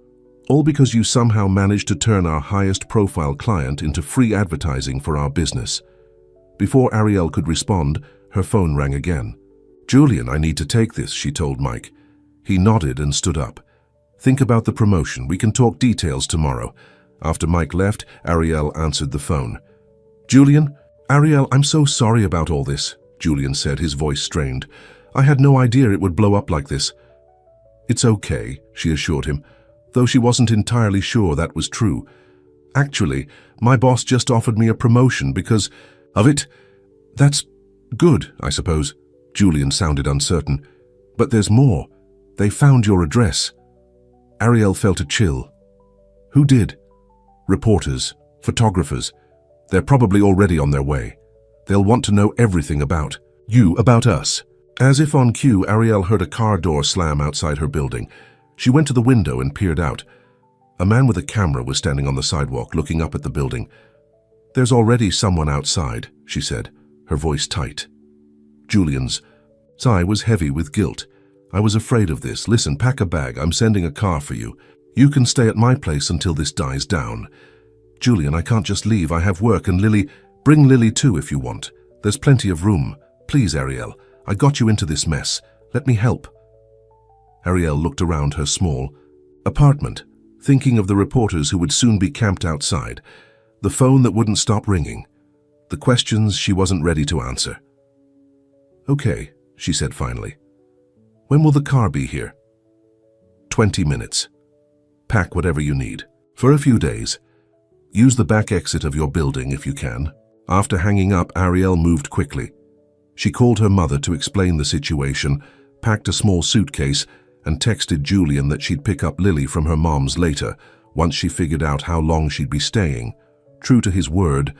All because you somehow managed to turn our highest profile client into free advertising for our business?" Before Ariel could respond, her phone rang again. "Julian, I need to take this," she told Mike. He nodded and stood up. "Think about the promotion. We can talk details tomorrow." After Mike left, Ariel answered the phone. "Julian? Ariel, I'm so sorry about all this," Julian said, his voice strained. "I had no idea it would blow up like this." "It's okay," she assured him, though she wasn't entirely sure that was true. "Actually, my boss just offered me a promotion because of it. That's good, I suppose." Julian sounded uncertain. "But there's more. They found your address." Ariel felt a chill. "Who did?" "Reporters, photographers. They're probably already on their way. They'll want to know everything about you, about us." As if on cue, Ariel heard a car door slam outside her building. She went to the window and peered out. A man with a camera was standing on the sidewalk looking up at the building. "There's already someone outside," she said, her voice tight. Julian's sigh was heavy with guilt. "I was afraid of this. Listen, pack a bag. I'm sending a car for you. You can stay at my place until this dies down." "Julian, I can't just leave. I have work, and Lily—" "Bring Lily too if you want. There's plenty of room. Please, Ariel. I got you into this mess. Let me help." Ariel looked around her small apartment, thinking of the reporters who would soon be camped outside, the phone that wouldn't stop ringing, the questions she wasn't ready to answer. "Okay," she said finally. "When will the car be here?" 20 minutes. Pack whatever you need. For a few days. Use the back exit of your building if you can." After hanging up, Ariel moved quickly. She called her mother to explain the situation, packed a small suitcase, and texted Julian that she'd pick up Lily from her mom's later, once she figured out how long she'd be staying. True to his word,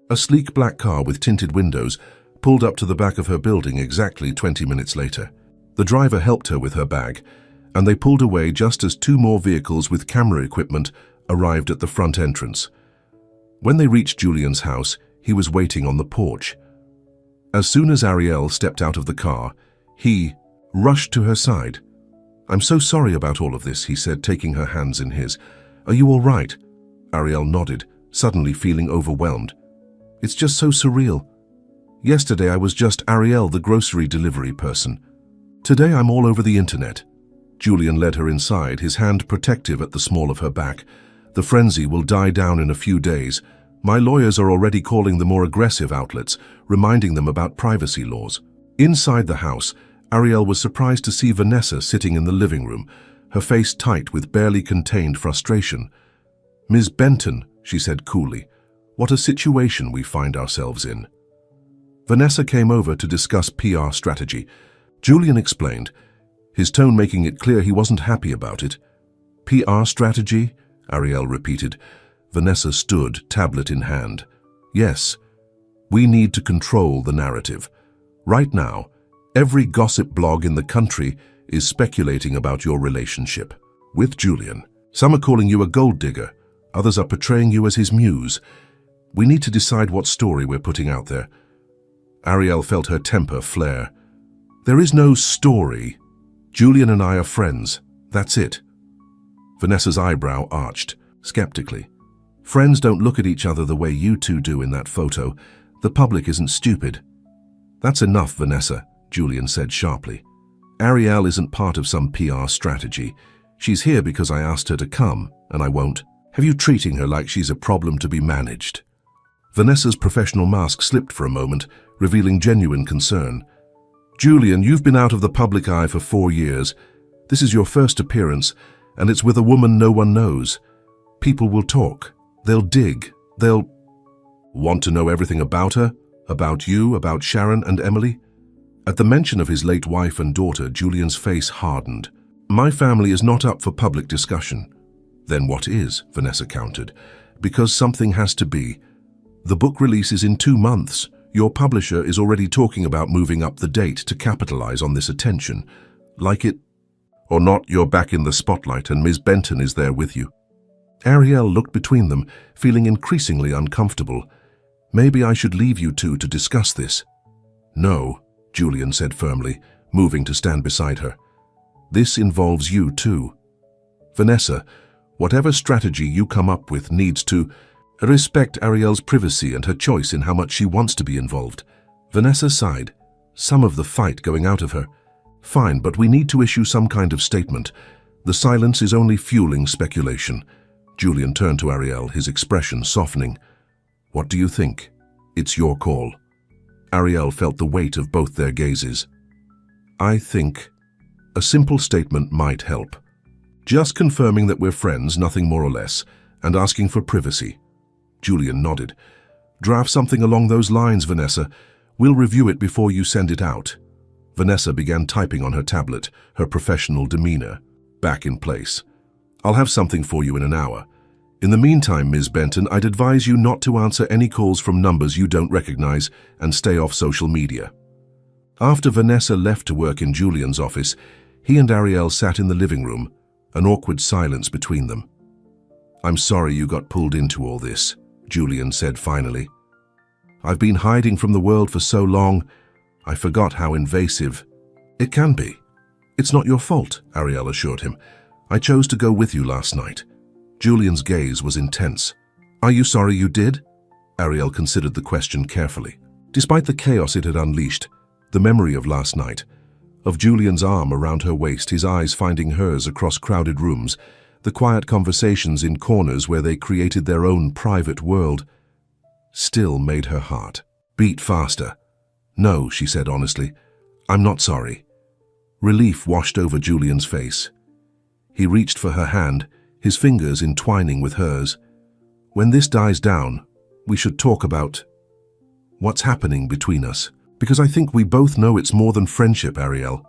a sleek black car with tinted windows pulled up to the back of her building exactly 20 minutes later. The driver helped her with her bag, and they pulled away just as 2 more vehicles with camera equipment arrived at the front entrance. When they reached Julian's house, he was waiting on the porch. As soon as Ariel stepped out of the car, he rushed to her side. "I'm so sorry about all of this," he said, taking her hands in his. "Are you all right?" Ariel nodded, suddenly feeling overwhelmed. "It's just so surreal. Yesterday I was just Ariel, the grocery delivery person. Today I'm all over the internet." Julian led her inside, his hand protective at the small of her back. "The frenzy will die down in a few days. My lawyers are already calling the more aggressive outlets, reminding them about privacy laws." Inside the house, Ariel was surprised to see Vanessa sitting in the living room, her face tight with barely contained frustration. "Ms. Benton," she said coolly, "what a situation we find ourselves in." Vanessa came over to discuss PR strategy. Julian explained, his tone making it clear he wasn't happy about it. "PR strategy?" Ariel repeated. Vanessa stood, tablet in hand. "Yes, we need to control the narrative. Right now, every gossip blog in the country is speculating about your relationship with Julian. Some are calling you a gold digger. Others are portraying you as his muse. We need to decide what story we're putting out there." Ariel felt her temper flare. "There is no story. Julian and I are friends. That's it." Vanessa's eyebrow arched, skeptically. "Friends don't look at each other the way you two do in that photo. The public isn't stupid." "That's enough, Vanessa," Julian said sharply. "Ariel isn't part of some PR strategy. She's here because I asked her to come, and I won't have you treating her like she's a problem to be managed." Vanessa's professional mask slipped for a moment, revealing genuine concern. "Julian, you've been out of the public eye for 4 years. This is your first appearance, and it's with a woman no one knows. People will talk. They'll dig. They'll want to know everything about her, about you, about Sharon and Emily." At the mention of his late wife and daughter, Julian's face hardened. "My family is not up for public discussion." "Then what is?" Vanessa countered. "Because something has to be. The book release is in 2 months. Your publisher is already talking about moving up the date to capitalize on this attention. Like it or not, you're back in the spotlight and Ms. Benton is there with you." Ariel looked between them, feeling increasingly uncomfortable. "Maybe I should leave you two to discuss this." "No," Julian said firmly, moving to stand beside her. "This involves you too. Vanessa, whatever strategy you come up with needs to respect Ariel's privacy and her choice in how much she wants to be involved." Vanessa sighed, some of the fight going out of her. "Fine, but we need to issue some kind of statement. The silence is only fueling speculation." Julian turned to Ariel, his expression softening. "What do you think? It's your call." Ariel felt the weight of both their gazes. "I think a simple statement might help. Just confirming that we're friends, nothing more or less, and asking for privacy." Julian nodded. "Draft something along those lines, Vanessa. We'll review it before you send it out." Vanessa began typing on her tablet, her professional demeanor back in place. "I'll have something for you in an hour. In the meantime, Ms. Benton, I'd advise you not to answer any calls from numbers you don't recognize and stay off social media." After Vanessa left to work in Julian's office, he and Ariel sat in the living room, an awkward silence between them. I'm sorry you got pulled into all this, Julian said finally. I've been hiding from the world for so long, I forgot how invasive it can be. It's not your fault, Ariel assured him. I chose to go with you last night. Julian's gaze was intense. Are you sorry you did? Ariel considered the question carefully. Despite the chaos it had unleashed, the memory of last night, of Julian's arm around her waist, his eyes finding hers across crowded rooms, the quiet conversations in corners where they created their own private world, still made her heart beat faster. No, she said honestly, I'm not sorry. Relief washed over Julian's face. He reached for her hand, his fingers entwining with hers. When this dies down, we should talk about what's happening between us, because I think we both know it's more than friendship, Ariel.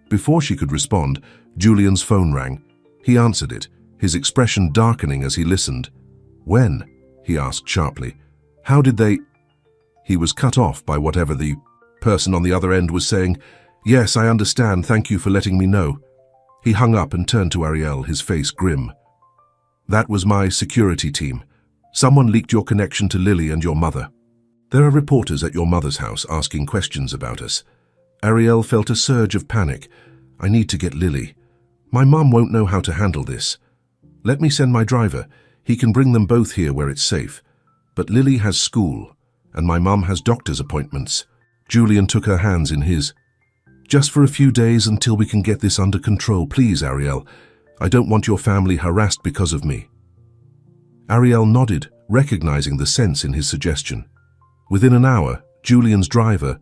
Before she could respond, Julian's phone rang. He answered it, his expression darkening as he listened. When? He asked sharply. How did they? He was cut off by whatever the person on the other end was saying. Yes, I understand. Thank you for letting me know. He hung up and turned to Ariel, his face grim. That was my security team. Someone leaked your connection to Lily and your mother. There are reporters at your mother's house asking questions about us. Ariel felt a surge of panic. I need to get Lily. My mom won't know how to handle this. Let me send my driver. He can bring them both here where it's safe. But Lily has school, and my mom has doctor's appointments. Julian took her hands in his. Just for a few days until we can get this under control, please, Ariel. I don't want your family harassed because of me. Ariel nodded, recognizing the sense in his suggestion. Within an hour, Julian's driver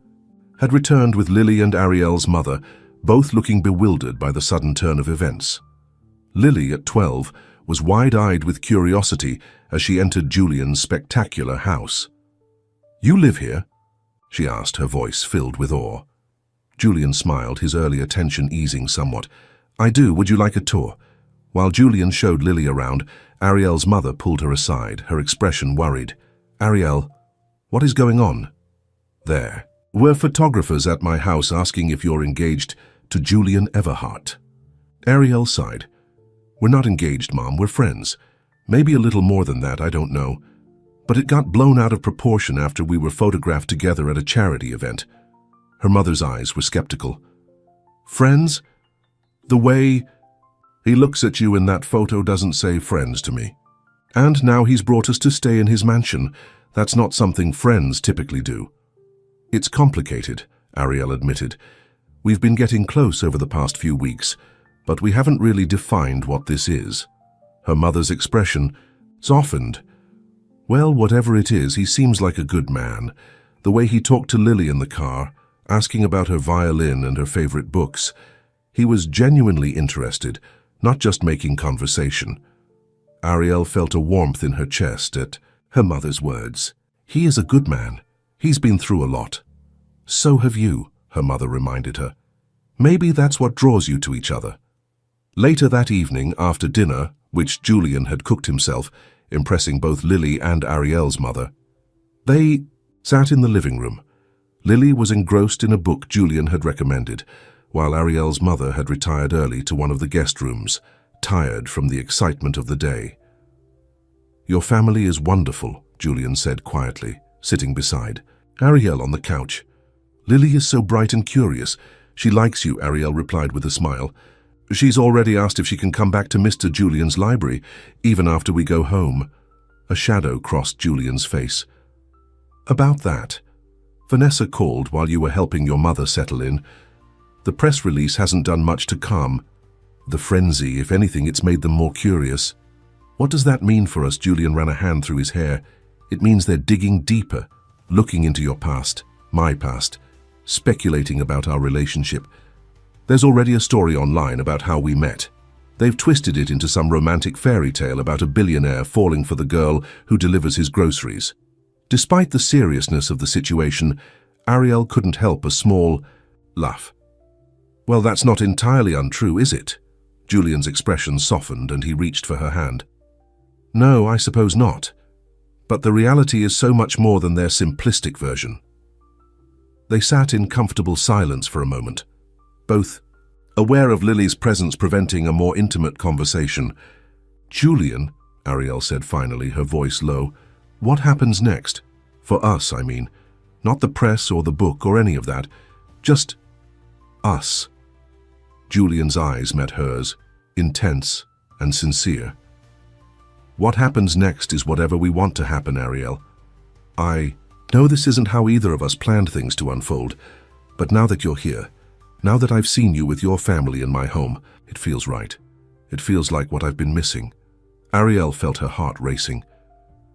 had returned with Lily and Ariel's mother, both looking bewildered by the sudden turn of events. Lily, at 12, was wide-eyed with curiosity as she entered Julian's spectacular house. You live here? She asked, her voice filled with awe. Julian smiled, his earlier tension easing somewhat. I do. Would you like a tour? While Julian showed Lily around, Ariel's mother pulled her aside, her expression worried. Ariel, what is going on? There were photographers at my house asking if you're engaged to Julian Everhart. Ariel sighed. We're not engaged, Mom. We're friends. Maybe a little more than that, I don't know. But it got blown out of proportion after we were photographed together at a charity event. Her mother's eyes were skeptical. Friends? The way he looks at you in that photo doesn't say friends to me. And now he's brought us to stay in his mansion. That's not something friends typically do. It's complicated, Ariel admitted. We've been getting close over the past few weeks, but we haven't really defined what this is. Her mother's expression softened. Well, whatever it is, he seems like a good man. The way he talked to Lily in the car, asking about her violin and her favorite books. He was genuinely interested, not just making conversation. Ariel felt a warmth in her chest at her mother's words. He is a good man. He's been through a lot. So have you, her mother reminded her. Maybe that's what draws you to each other. Later that evening, after dinner, which Julian had cooked himself, impressing both Lily and Ariel's mother, they sat in the living room. Lily was engrossed in a book Julian had recommended, while Ariel's mother had retired early to one of the guest rooms, tired from the excitement of the day. Your family is wonderful, Julian said quietly, sitting beside Ariel on the couch. Lily is so bright and curious. She likes you, Ariel replied with a smile. She's already asked if she can come back to Mr. Julian's library, even after we go home. A shadow crossed Julian's face. About that, Vanessa called while you were helping your mother settle in. The press release hasn't done much to calm the frenzy. If anything, it's made them more curious. What does that mean for us? Julian ran a hand through his hair. It means they're digging deeper, looking into your past, my past, speculating about our relationship. There's already a story online about how we met. They've twisted it into some romantic fairy tale about a billionaire falling for the girl who delivers his groceries. Despite the seriousness of the situation, Ariel couldn't help a small laugh. Well, that's not entirely untrue, is it? Julian's expression softened and he reached for her hand. No, I suppose not. But the reality is so much more than their simplistic version. They sat in comfortable silence for a moment, both aware of Lily's presence preventing a more intimate conversation. Julian, Ariel said finally, her voice low. What happens next? For us, I mean. Not the press or the book or any of that. Just us. Julian's eyes met hers, intense and sincere. What happens next is whatever we want to happen, Ariel. I know this isn't how either of us planned things to unfold, but now that you're here, now that I've seen you with your family in my home, it feels right. It feels like what I've been missing. Ariel felt her heart racing.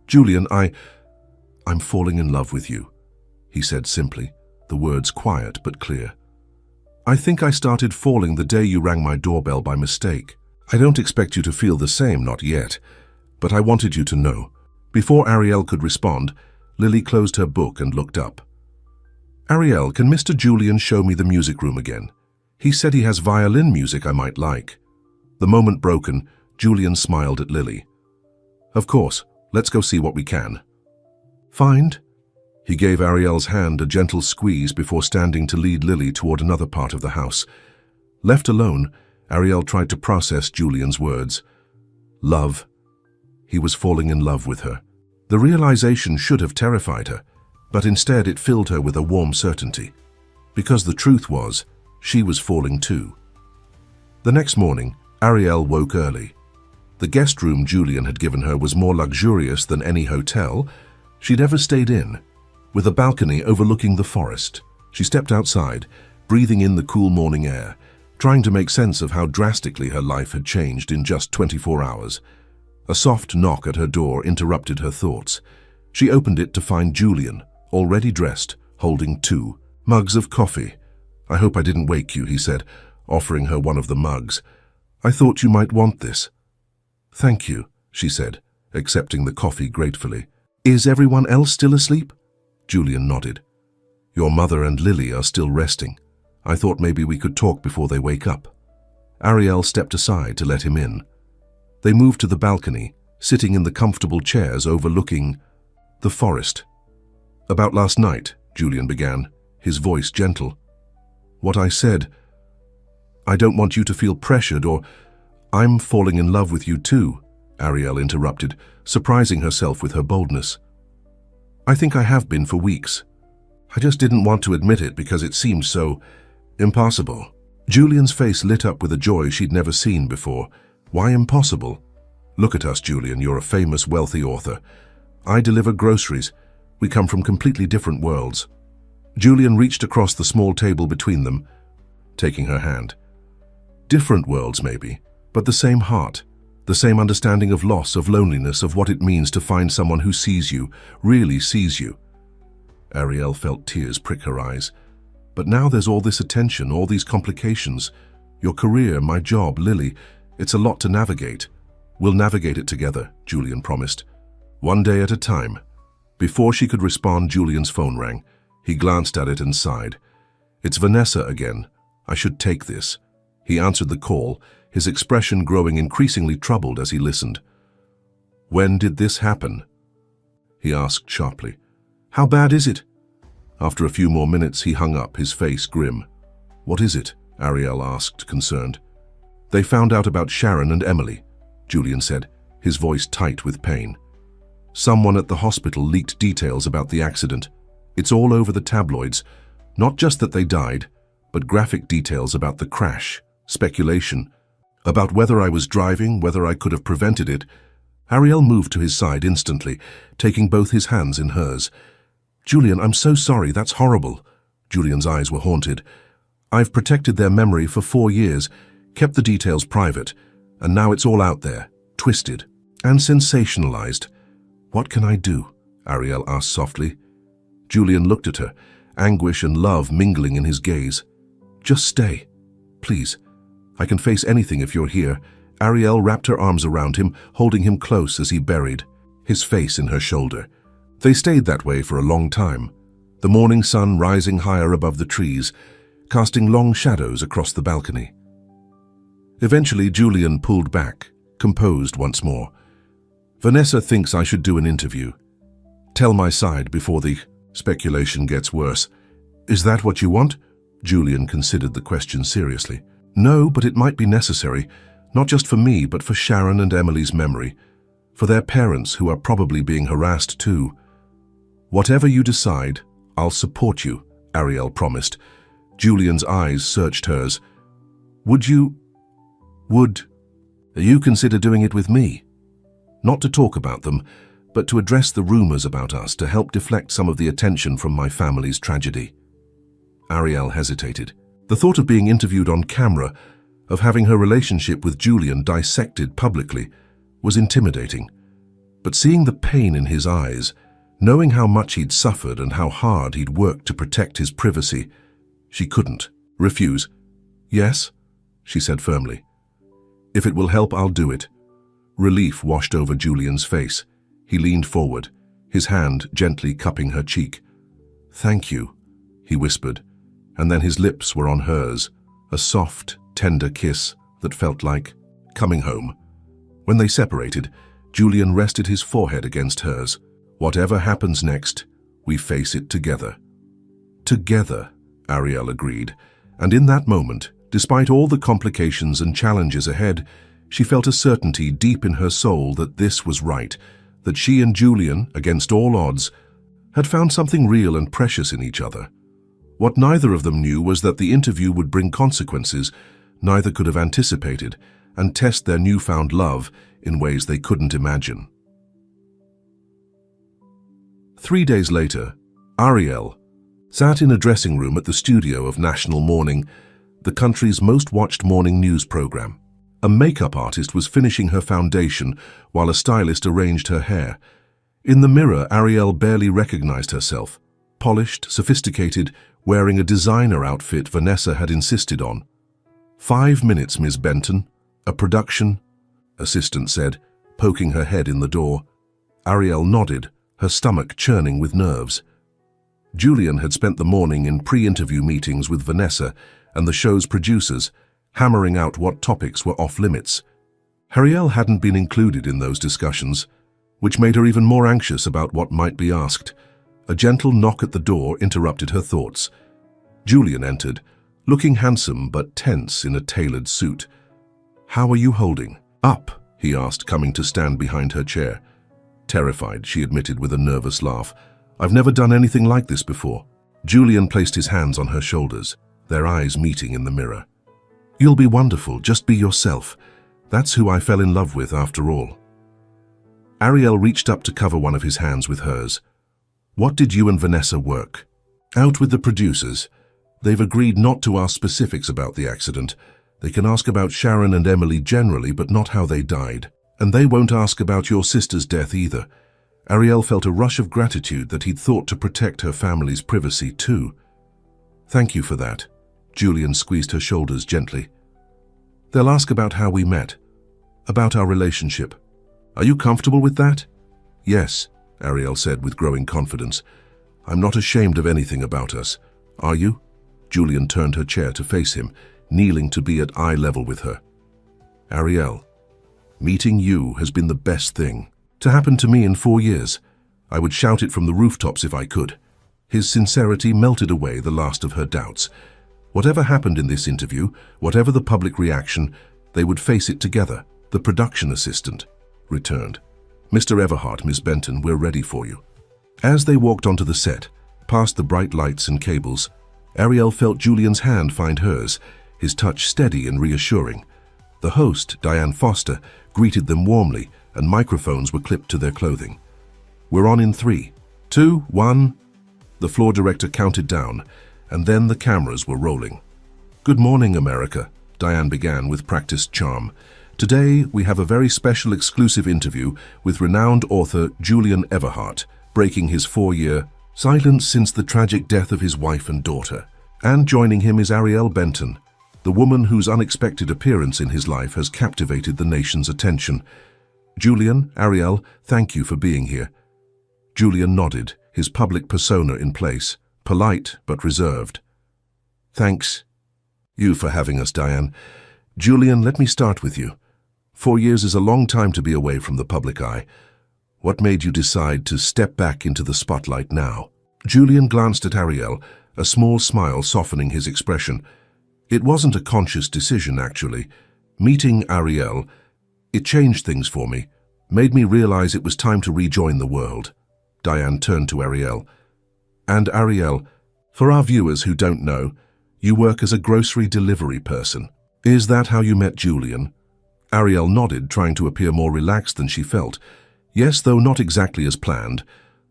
Julian, I'm falling in love with you, he said simply, the words quiet but clear. I think I started falling the day you rang my doorbell by mistake. I don't expect you to feel the same, not yet, but I wanted you to know. Before Ariel could respond, Lily closed her book and looked up. Ariel, can Mr. Julian show me the music room again? He said he has violin music I might like. The moment broken, Julian smiled at Lily. Of course, let's go see what we can. Find? He gave Ariel's hand a gentle squeeze before standing to lead Lily toward another part of the house. Left alone, Ariel tried to process Julian's words. Love. He was falling in love with her. The realization should have terrified her, but instead it filled her with a warm certainty. Because the truth was, she was falling too. The next morning, Ariel woke early. The guest room Julian had given her was more luxurious than any hotel she'd ever stayed in. With a balcony overlooking the forest, she stepped outside, breathing in the cool morning air, trying to make sense of how drastically her life had changed in just 24 hours. A soft knock at her door interrupted her thoughts. She opened it to find Julian, already dressed, holding 2 mugs of coffee. I hope I didn't wake you, he said, offering her one of the mugs. I thought you might want this. Thank you, she said, accepting the coffee gratefully. Is everyone else still asleep? Julian nodded. Your mother and Lily are still resting. I thought maybe we could talk before they wake up. Ariel stepped aside to let him in. They moved to the balcony, sitting in the comfortable chairs overlooking the forest. About last night, Julian began, his voice gentle. What I said, I don't want you to feel pressured or I'm falling in love with you too, Ariel interrupted, surprising herself with her boldness. I think I have been for weeks. I just didn't want to admit it because it seemed so impossible. Julian's face lit up with a joy she'd never seen before. Why impossible? Look at us, Julian, you're a famous, wealthy author. I deliver groceries. We come from completely different worlds. Julian reached across the small table between them, taking her hand. Different worlds, maybe, but the same heart, the same understanding of loss, of loneliness, of what it means to find someone who sees you, really sees you. Ariel felt tears prick her eyes. But now there's all this attention, all these complications. Your career, my job, Lily, it's a lot to navigate. We'll navigate it together, Julian promised. One day at a time. Before she could respond, Julian's phone rang. He glanced at it and sighed. It's Vanessa again. I should take this. He answered the call, his expression growing increasingly troubled as he listened. When did this happen? He asked sharply. How bad is it? After a few more minutes, he hung up, his face grim. What is it? Ariel asked, concerned. They found out about Sharon and Emily, Julian said, his voice tight with pain. Someone at the hospital leaked details about the accident. It's all over the tabloids. Not just that they died, but graphic details about the crash, speculation, about whether I was driving, whether I could have prevented it. Ariel moved to his side instantly, taking both his hands in hers. Julian, I'm so sorry, that's horrible. Julian's eyes were haunted. I've protected their memory for 4 years, kept the details private, and now it's all out there, twisted and sensationalized. What can I do? Ariel asked softly. Julian looked at her, anguish and love mingling in his gaze. Just stay, please. I can face anything if you're here. Ariel wrapped her arms around him, holding him close as he buried his face in her shoulder. They stayed that way for a long time, the morning sun rising higher above the trees, casting long shadows across the balcony. Eventually, Julian pulled back, composed once more. Vanessa thinks I should do an interview. Tell my side before the speculation gets worse. Is that what you want? Julian considered the question seriously. No, but it might be necessary, not just for me, but for Sharon and Emily's memory. For their parents who are probably being harassed too. Whatever you decide, I'll support you, Ariel promised. Julian's eyes searched hers. Would you consider doing it with me? Not to talk about them, but to address the rumors about us to help deflect some of the attention from my family's tragedy. Ariel hesitated. The thought of being interviewed on camera, of having her relationship with Julian dissected publicly, was intimidating. But seeing the pain in his eyes, knowing how much he'd suffered and how hard he'd worked to protect his privacy, she couldn't refuse. Yes, she said firmly. If it will help, I'll do it. Relief washed over Julian's face. He leaned forward, his hand gently cupping her cheek. Thank you, he whispered, and then his lips were on hers, a soft, tender kiss that felt like coming home. When they separated, Julian rested his forehead against hers. Whatever happens next, we face it together. Together, Ariel agreed, and in that moment, despite all the complications and challenges ahead, she felt a certainty deep in her soul that this was right, that she and Julian, against all odds, had found something real and precious in each other. What neither of them knew was that the interview would bring consequences neither could have anticipated and test their newfound love in ways they couldn't imagine. 3 days later, Ariel sat in a dressing room at the studio of National Morning, the country's most watched morning news program. A makeup artist was finishing her foundation while a stylist arranged her hair. In the mirror, Ariel barely recognized herself. Polished, sophisticated, wearing a designer outfit Vanessa had insisted on. 5 minutes, Ms. Benton. A production assistant said, poking her head in the door. Ariel nodded, her stomach churning with nerves. Julian had spent the morning in pre-interview meetings with Vanessa and the show's producers, hammering out what topics were off-limits. Ariel hadn't been included in those discussions, which made her even more anxious about what might be asked. A gentle knock at the door interrupted her thoughts. Julian entered, looking handsome but tense in a tailored suit. "How are you holding up?" he asked, coming to stand behind her chair. Terrified, she admitted with a nervous laugh. "I've never done anything like this before." Julian placed his hands on her shoulders, their eyes meeting in the mirror. "You'll be wonderful, just be yourself. That's who I fell in love with after all." Ariel reached up to cover one of his hands with hers. "What did you and Vanessa work out with the producers? They've agreed not to ask specifics about the accident. They can ask about Sharon and Emily generally, but not how they died. And they won't ask about your sister's death either." Ariel felt a rush of gratitude that he'd thought to protect her family's privacy too. "Thank you for that." Julian squeezed her shoulders gently. "They'll ask about how we met, about our relationship. Are you comfortable with that?" "Yes," Ariel said with growing confidence. "I'm not ashamed of anything about us. Are you?" Julian turned her chair to face him, kneeling to be at eye level with her. "Ariel, meeting you has been the best thing to happen to me in 4 years. I would shout it from the rooftops if I could." His sincerity melted away the last of her doubts. Whatever happened in this interview, whatever the public reaction, they would face it together. The production assistant returned. "Mr. Everhart, Miss Benton, we're ready for you." As they walked onto the set, past the bright lights and cables, Ariel felt Julian's hand find hers, his touch steady and reassuring. The host, Diane Foster, greeted them warmly, and microphones were clipped to their clothing. "We're on in 3, 2, 1. The floor director counted down, and then the cameras were rolling. "Good morning, America," Diane began with practiced charm. "Today, we have a very special exclusive interview with renowned author Julian Everhart, breaking his 4-year silence since the tragic death of his wife and daughter. And joining him is Ariel Benton, the woman whose unexpected appearance in his life has captivated the nation's attention. Julian, Ariel, thank you for being here." Julian nodded, his public persona in place, polite but reserved. "Thanks you for having us, Diane. Julian, let me start with you. 4 years is a long time to be away from the public eye. What made you decide to step back into the spotlight now?" Julian glanced at Ariel, a small smile softening his expression. "It wasn't a conscious decision, actually. Meeting Ariel, it changed things for me. made me realize it was time to rejoin the world. Diane turned to Ariel. And Ariel, for our viewers who don't know, you work as a grocery delivery person. Is that how you met Julian? Ariel nodded, trying to appear more relaxed than she felt. Yes, though not exactly as planned.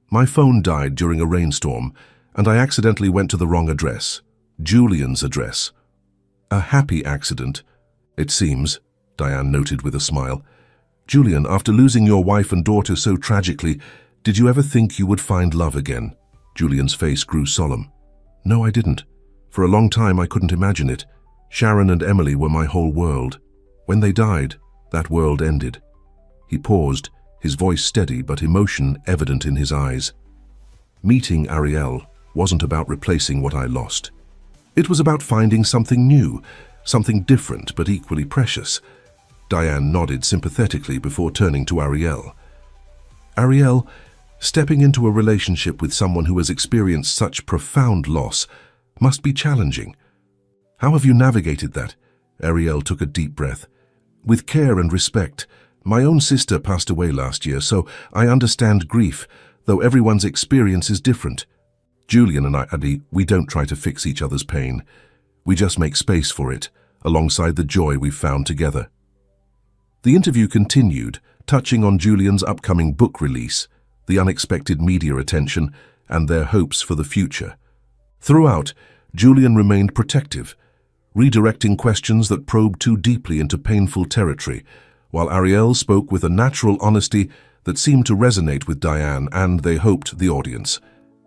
My phone died during a rainstorm, and I accidentally went to the wrong address. Julian's address. A happy accident, it seems, Diane noted with a smile. Julian, after losing your wife and daughter so tragically, did you ever think you would find love again? Julian's face grew solemn. No, I didn't. For a long time I couldn't imagine it. Sharon and Emily were my whole world. When they died, that world ended. He paused, his voice steady but emotion evident in his eyes. Meeting Ariel wasn't about replacing what I lost. It was about finding something new, something different but equally precious. Diane nodded sympathetically before turning to Ariel. Ariel, stepping into a relationship with someone who has experienced such profound loss must be challenging. How have you navigated that? Ariel took a deep breath. With care and respect. My own sister passed away last year, so I understand grief, though everyone's experience is different. Julian and I, we don't try to fix each other's pain. We just make space for it, alongside the joy we've found together. The interview continued, touching on Julian's upcoming book release, the unexpected media attention, and their hopes for the future. Throughout, Julian remained protective, redirecting questions that probed too deeply into painful territory, while Ariel spoke with a natural honesty that seemed to resonate with Diane and, they hoped, the audience.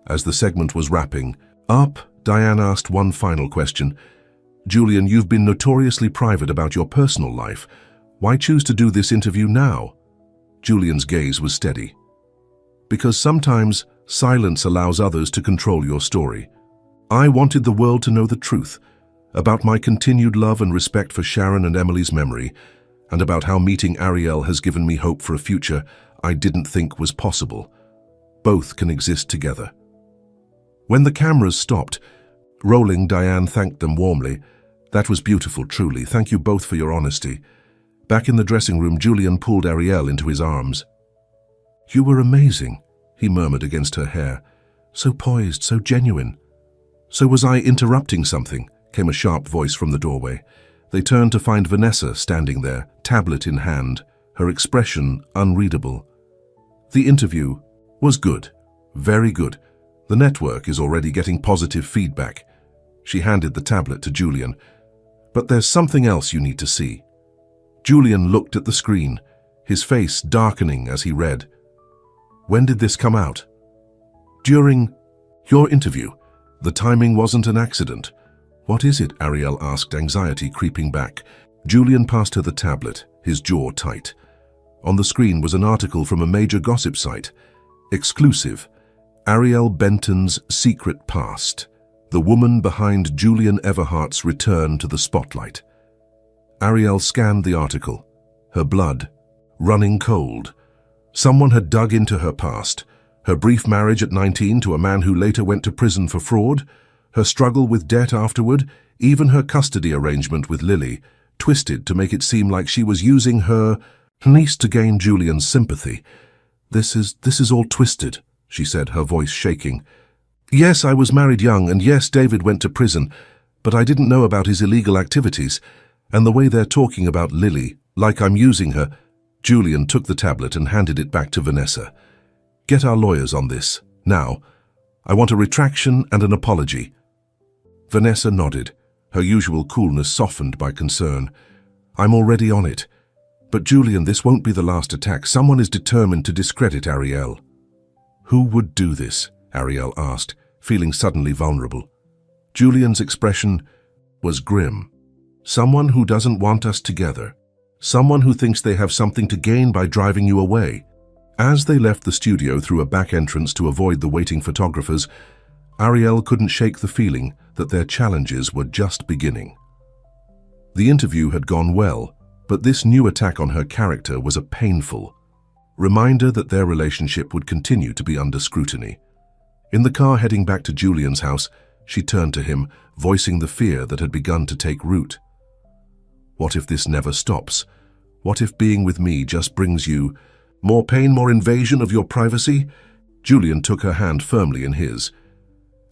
As the segment was wrapping up, Diane asked one final question. Julian, you've been notoriously private about your personal life. Why choose to do this interview now? Julian's gaze was steady. Because sometimes silence allows others to control your story. I wanted the world to know the truth about my continued love and respect for Sharon and Emily's memory, and about how meeting Ariel has given me hope for a future I didn't think was possible. Both can exist together. When the cameras stopped rolling, Diane thanked them warmly. That was beautiful, truly. Thank you both for your honesty. Back in the dressing room, Julian pulled Ariel into his arms. You were amazing, he murmured against her hair. So poised, so genuine. So was I interrupting something? Came a sharp voice from the doorway. They turned to find Vanessa standing there, tablet in hand, her expression unreadable. The interview was good, very good. The network is already getting positive feedback. She handed the tablet to Julian. But there's something else you need to see. Julian looked at the screen, his face darkening as he read. When did this come out? During your interview. The timing wasn't an accident. What is it? Ariel asked, anxiety creeping back. Julian passed her the tablet, his jaw tight. On the screen was an article from a major gossip site. Exclusive. Ariel Benton's secret past. The woman behind Julian Everhart's return to the spotlight. Ariel scanned the article, her blood running cold. Someone had dug into her past. Her brief marriage at 19 to a man who later went to prison for fraud, her struggle with debt afterward, even her custody arrangement with Lily, twisted to make it seem like she was using her niece to gain Julian's sympathy. This is all twisted, she said, her voice shaking. Yes, I was married young, and yes, David went to prison, but I didn't know about his illegal activities, and the way they're talking about Lily, like I'm using her. Julian took the tablet and handed it back to Vanessa. Get our lawyers on this, now. I want a retraction and an apology. Vanessa nodded, her usual coolness softened by concern. I'm already on it. But Julian, this won't be the last attack. Someone is determined to discredit Ariel. Who would do this? Ariel asked, feeling suddenly vulnerable. Julian's expression was grim. Someone who doesn't want us together. Someone who thinks they have something to gain by driving you away. As they left the studio through a back entrance to avoid the waiting photographers, Ariel couldn't shake the feeling that their challenges were just beginning. The interview had gone well, but this new attack on her character was a painful reminder that their relationship would continue to be under scrutiny. In the car heading back to Julian's house, she turned to him, voicing the fear that had begun to take root. What if this never stops? What if being with me just brings you More pain, more invasion of your privacy? Julian took her hand firmly in his.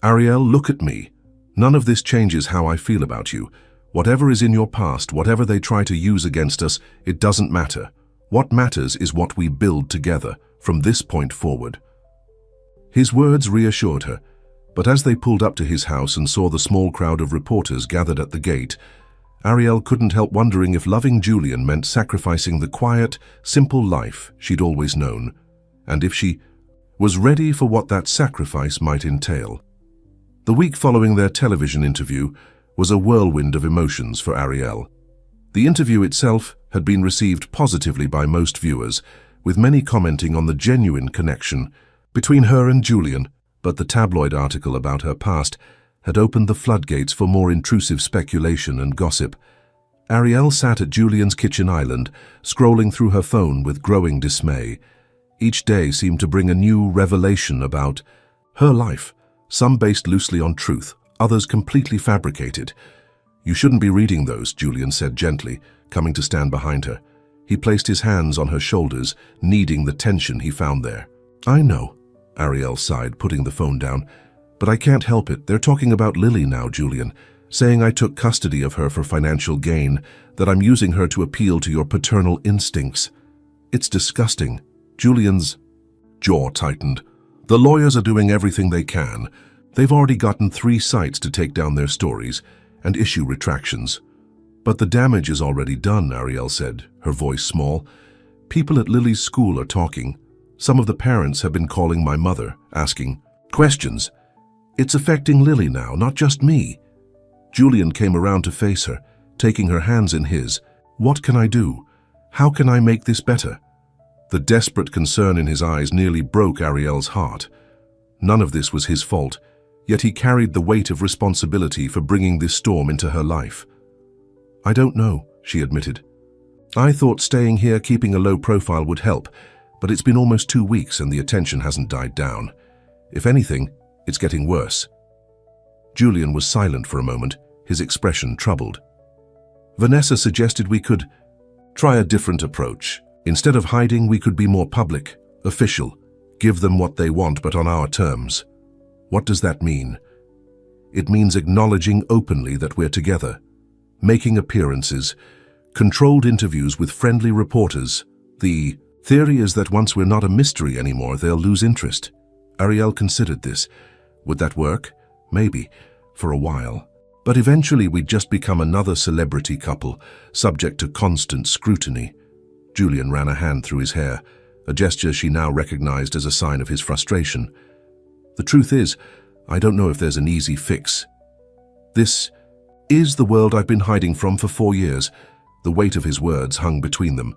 Ariel, look at me. None of this changes how I feel about you. Whatever is in your past, whatever they try to use against us, it doesn't matter. What matters is what we build together from this point forward. His words reassured her, but as they pulled up to his house and saw the small crowd of reporters gathered at the gate, Ariel couldn't help wondering if loving Julian meant sacrificing the quiet, simple life she'd always known, and if she was ready for what that sacrifice might entail. The week following their television interview was a whirlwind of emotions for Ariel. The interview itself had been received positively by most viewers, with many commenting on the genuine connection between her and Julian, but the tabloid article about her past had opened the floodgates for more intrusive speculation and gossip. Ariel sat at Julian's kitchen island, scrolling through her phone with growing dismay. Each day seemed to bring a new revelation about her life, some based loosely on truth, others completely fabricated. You shouldn't be reading those, Julian said gently, coming to stand behind her. He placed his hands on her shoulders, kneading the tension he found there. I know, Ariel sighed, putting the phone down. But I can't help it. They're talking about Lily now, Julian, saying I took custody of her for financial gain, that I'm using her to appeal to your paternal instincts. It's disgusting. Julian's jaw tightened. The lawyers are doing everything they can. They've already gotten 3 sites to take down their stories and issue retractions. But the damage is already done, Ariel said, her voice small. People at Lily's school are talking. Some of the parents have been calling my mother, asking questions. It's affecting Lily now, not just me. Julian came around to face her, taking her hands in his. What can I do? How can I make this better? The desperate concern in his eyes nearly broke Ariel's heart. None of this was his fault, yet he carried the weight of responsibility for bringing this storm into her life. I don't know, she admitted. I thought staying here, keeping a low profile would help, but it's been almost 2 weeks and the attention hasn't died down. If anything, it's getting worse. Julian was silent for a moment, his expression troubled. Vanessa suggested we could try a different approach. Instead of hiding, we could be more public, official, give them what they want but on our terms. What does that mean? It means acknowledging openly that we're together, making appearances, controlled interviews with friendly reporters. The theory is that once we're not a mystery anymore, they'll lose interest. Ariel considered this. Would that work? Maybe, for a while. But eventually we'd just become another celebrity couple, subject to constant scrutiny. Julian ran a hand through his hair, a gesture she now recognized as a sign of his frustration. The truth is, I don't know if there's an easy fix. This is the world I've been hiding from for 4 years. The weight of his words hung between them.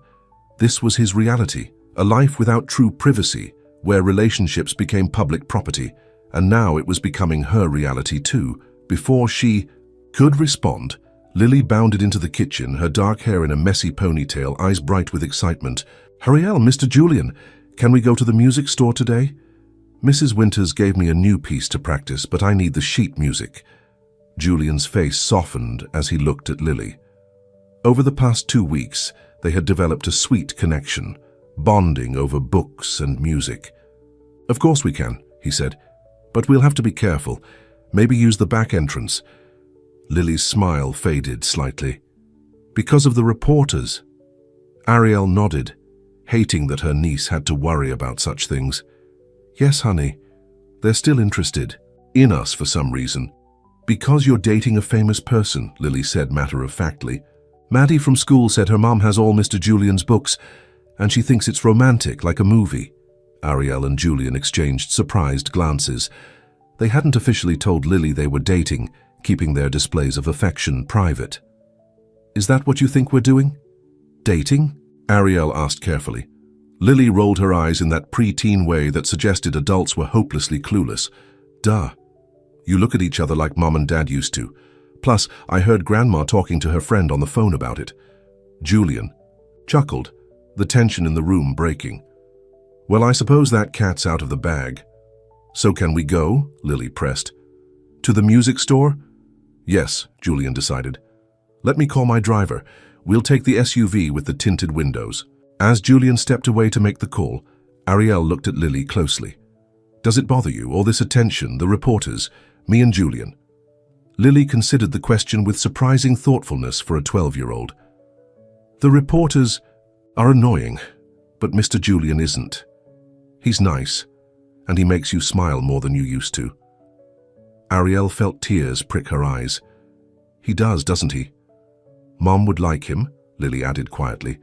This was his reality, a life without true privacy, where relationships became public property, and now it was becoming her reality too. Before she could respond, Lily bounded into the kitchen, her dark hair in a messy ponytail, eyes bright with excitement. Ariel, Mr. Julian, can we go to the music store today? Mrs. Winters gave me a new piece to practice, but I need the sheet music. Julian's face softened as he looked at Lily. Over the past 2 weeks, they had developed a sweet connection, bonding over books and music. Of course we can, he said, but we'll have to be careful. Maybe use the back entrance. Lily's smile faded slightly. Because of the reporters? Ariel nodded, hating that her niece had to worry about such things. Yes, honey. They're still interested in us for some reason. Because you're dating a famous person, Lily said matter-of-factly. Maddie from school said her mom has all Mr. Julian's books, and she thinks it's romantic, like a movie. Ariel and Julian exchanged surprised glances. They hadn't officially told Lily they were dating, keeping their displays of affection private. Is that what you think we're doing? Dating? Ariel asked carefully. Lily rolled her eyes in that pre-teen way that suggested adults were hopelessly clueless. Duh. You look at each other like Mom and Dad used to. Plus, I heard Grandma talking to her friend on the phone about it. Julian chuckled, the tension in the room breaking. Well, I suppose that cat's out of the bag. So can we go? Lily pressed. To the music store? Yes, Julian decided. Let me call my driver. We'll take the SUV with the tinted windows. As Julian stepped away to make the call, Ariel looked at Lily closely. "Does it bother you, all this attention, the reporters, me and Julian?" Lily considered the question with surprising thoughtfulness for a 12-year-old. "The reporters are annoying, but Mr. Julian isn't. He's nice, and he makes you smile more than you used to." Ariel felt tears prick her eyes. "He does, doesn't he?" "Mom would like him," Lily added quietly.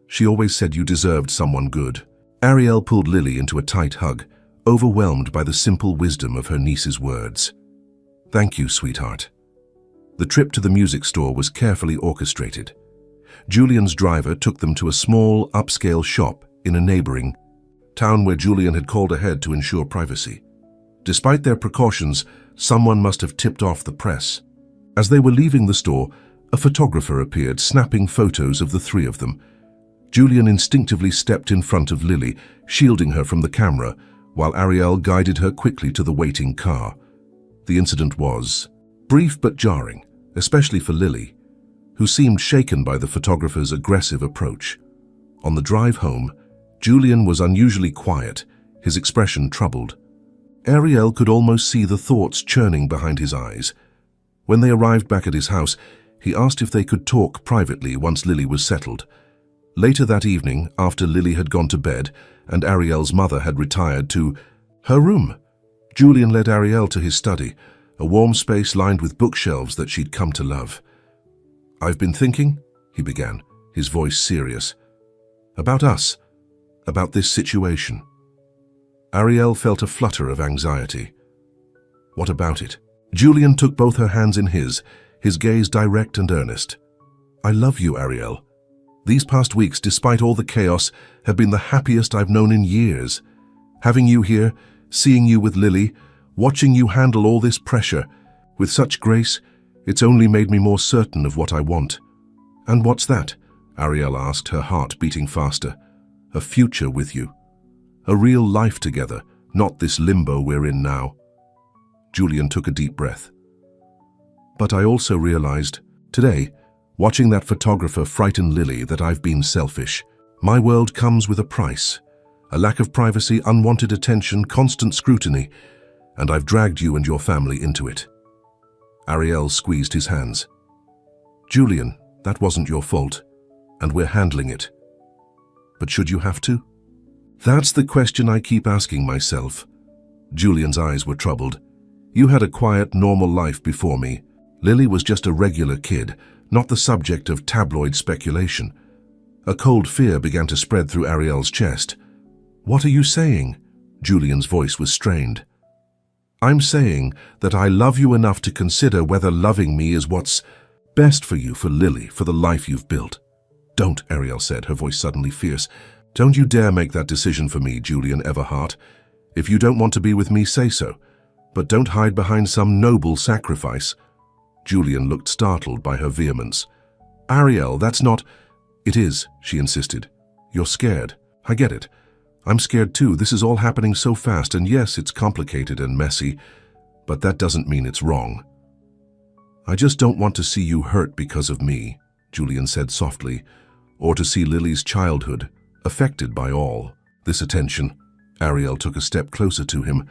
"She always said you deserved someone good." Ariel pulled Lily into a tight hug, overwhelmed by the simple wisdom of her niece's words. "Thank you, sweetheart." The trip to the music store was carefully orchestrated. Julian's driver took them to a small, upscale shop in a neighboring town where Julian had called ahead to ensure privacy. Despite their precautions, someone must have tipped off the press. As they were leaving the store, a photographer appeared, snapping photos of the three of them. Julian instinctively stepped in front of Lily, shielding her from the camera, while Ariel guided her quickly to the waiting car. The incident was brief but jarring, especially for Lily, who seemed shaken by the photographer's aggressive approach. On the drive home, Julian was unusually quiet, his expression troubled. Ariel could almost see the thoughts churning behind his eyes. When they arrived back at his house, he asked if they could talk privately once Lily was settled. Later that evening, after Lily had gone to bed and Ariel's mother had retired to her room, Julian led Ariel to his study, a warm space lined with bookshelves that she'd come to love. "I've been thinking," he began, his voice serious, "about us, about this situation." Ariel felt a flutter of anxiety. "What about it?" Julian took both her hands in his gaze direct and earnest. "I love you, Ariel. These past weeks, despite all the chaos, have been the happiest I've known in years. Having you here, seeing you with Lily, watching you handle all this pressure, with such grace, it's only made me more certain of what I want." "And what's that?" Ariel asked, her heart beating faster. "A future with you. A real life together, not this limbo we're in now." Julian took a deep breath. "But I also realized, today, watching that photographer frighten Lily, that I've been selfish. My world comes with a price. A lack of privacy, unwanted attention, constant scrutiny, and I've dragged you and your family into it." Ariel squeezed his hands. "Julian, that wasn't your fault, and we're handling it. But should you have to?" "That's the question I keep asking myself." Julian's eyes were troubled. "You had a quiet, normal life before me. Lily was just a regular kid, not the subject of tabloid speculation." A cold fear began to spread through Ariel's chest. "What are you saying?" Julian's voice was strained. "I'm saying that I love you enough to consider whether loving me is what's best for you, for Lily, for the life you've built." "Don't," Ariel said, her voice suddenly fierce. "Don't you dare make that decision for me, Julian Everhart. If you don't want to be with me, say so. But don't hide behind some noble sacrifice." Julian looked startled by her vehemence. "Ariel, that's not—" "It is," she insisted. "You're scared. I get it. I'm scared too. This is all happening so fast, and yes, it's complicated and messy, but that doesn't mean it's wrong." "I just don't want to see you hurt because of me," Julian said softly, "or to see Lily's childhood affected by all this attention." Ariel took a step closer to him.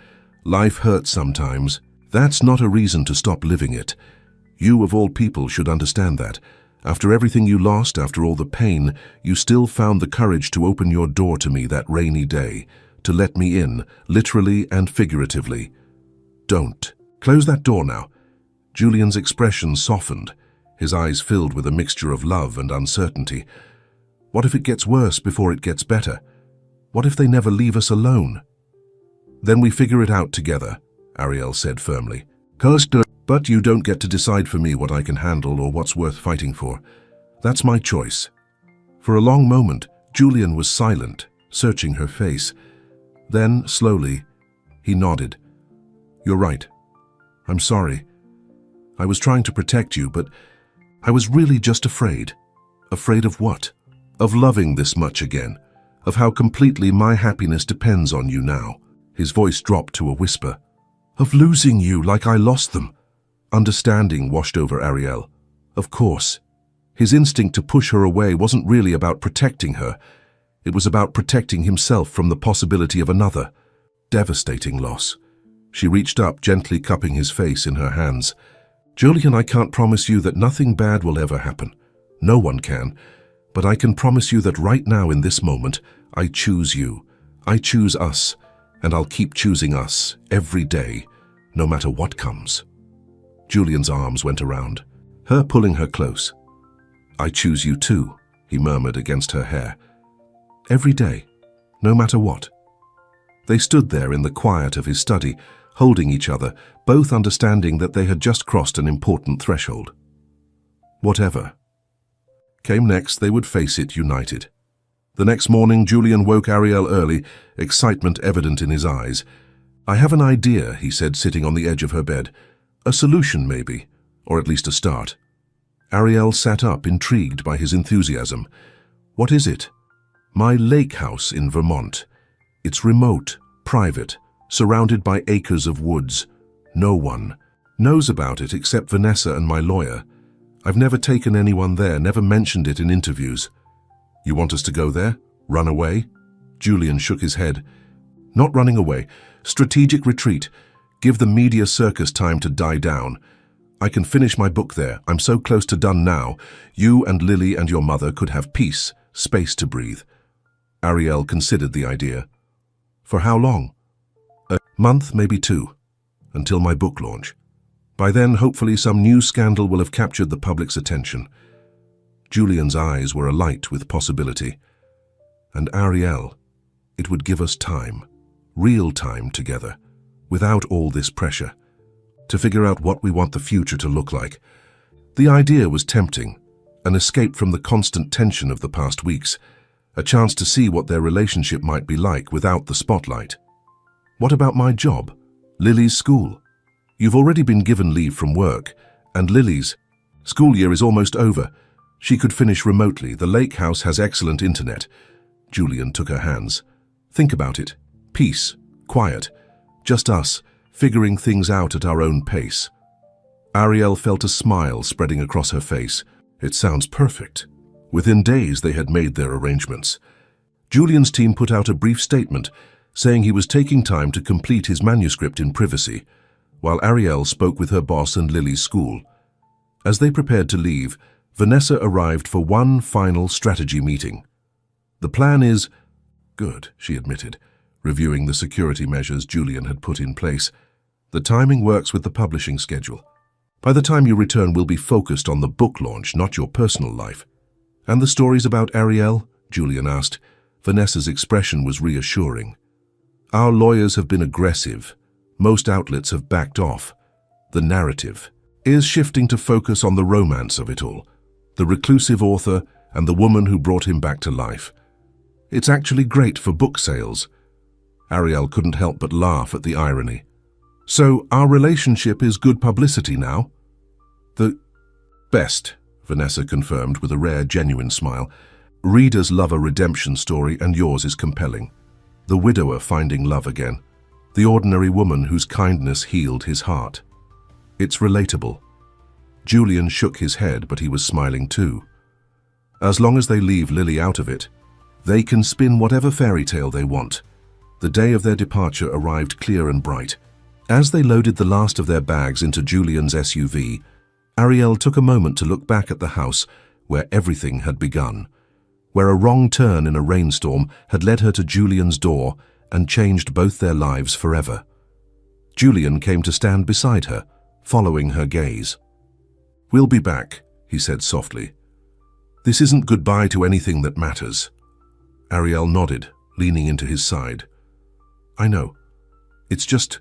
"Life hurts sometimes. That's not a reason to stop living it. You, of all people, should understand that. After everything you lost, after all the pain, you still found the courage to open your door to me that rainy day, to let me in, literally and figuratively. Don't. Close that door now." Julian's expression softened, his eyes filled with a mixture of love and uncertainty. "What if it gets worse before it gets better? What if they never leave us alone?" "Then we figure it out together," Ariel said firmly. "But you don't get to decide for me what I can handle or what's worth fighting for. That's my choice." For a long moment, Julian was silent, searching her face. Then, slowly, he nodded. "You're right. I'm sorry. I was trying to protect you, but I was really just afraid." "Afraid of what?" "Of loving this much again. Of how completely my happiness depends on you now." His voice dropped to a whisper. "Of losing you like I lost them." Understanding washed over Ariel. Of course. His instinct to push her away wasn't really about protecting her. It was about protecting himself from the possibility of another, devastating loss. She reached up, gently cupping his face in her hands. "Julian, I can't promise you that nothing bad will ever happen. No one can. But I can promise you that right now, in this moment, I choose you. I choose us, and I'll keep choosing us every day, no matter what comes." Julian's arms went around, her pulling her close. "I choose you too," he murmured against her hair. "Every day, no matter what." They stood there in the quiet of his study, holding each other, both understanding that they had just crossed an important threshold. Whatever came next, they would face it united. The next morning, Julian woke Ariel early, excitement evident in his eyes. "I have an idea," he said, sitting on the edge of her bed. "A solution, maybe, or at least a start." Ariel sat up, intrigued by his enthusiasm. "What is it?" "My lake house in Vermont. It's remote, private, surrounded by acres of woods. No one knows about it except Vanessa and my lawyer. I've never taken anyone there, never mentioned it in interviews." "You want us to go there? Run away?" Julian shook his head. "Not running away. Strategic retreat. Give the media circus time to die down. I can finish my book there. I'm so close to done now. You and Lily and your mother could have peace, space to breathe." Ariel considered the idea. "For how long?" "A month, maybe 2, until my book launch. By then, hopefully, some new scandal will have captured the public's attention." Julian's eyes were alight with possibility. "And Ariel, it would give us time, real time together, without all this pressure, to figure out what we want the future to look like." The idea was tempting, an escape from the constant tension of the past weeks, a chance to see what their relationship might be like without the spotlight. "What about my job? Lily's school? You've already been given leave from work, and Lily's school year is almost over. She could finish remotely. The lake house has excellent internet." Julian took her hands. "Think about it. Peace, quiet, just us, figuring things out at our own pace." Ariel felt a smile spreading across her face. "It sounds perfect." Within days, they had made their arrangements. Julian's team put out a brief statement, saying he was taking time to complete his manuscript in privacy, while Ariel spoke with her boss and Lily's school. As they prepared to leave, Vanessa arrived for one final strategy meeting. "The plan is good," she admitted, reviewing the security measures Julian had put in place. "The timing works with the publishing schedule. By the time you return, we'll be focused on the book launch, not your personal life." "And the stories about Ariel?" Julian asked. Vanessa's expression was reassuring. "Our lawyers have been aggressive. Most outlets have backed off. The narrative is shifting to focus on the romance of it all, the reclusive author and the woman who brought him back to life. It's actually great for book sales." Ariel couldn't help but laugh at the irony. "So our relationship is good publicity now?" "The best," Vanessa confirmed with a rare, genuine smile. "Readers love a redemption story, and yours is compelling. The widower finding love again. The ordinary woman whose kindness healed his heart. It's relatable." Julian shook his head, but he was smiling too. "As long as they leave Lily out of it, they can spin whatever fairy tale they want." The day of their departure arrived clear and bright. As they loaded the last of their bags into Julian's SUV, Ariel took a moment to look back at the house where everything had begun, where a wrong turn in a rainstorm had led her to Julian's door and changed both their lives forever. Julian came to stand beside her, following her gaze. "We'll be back," he said softly. "This isn't goodbye to anything that matters." Ariel nodded, leaning into his side. "I know. It's just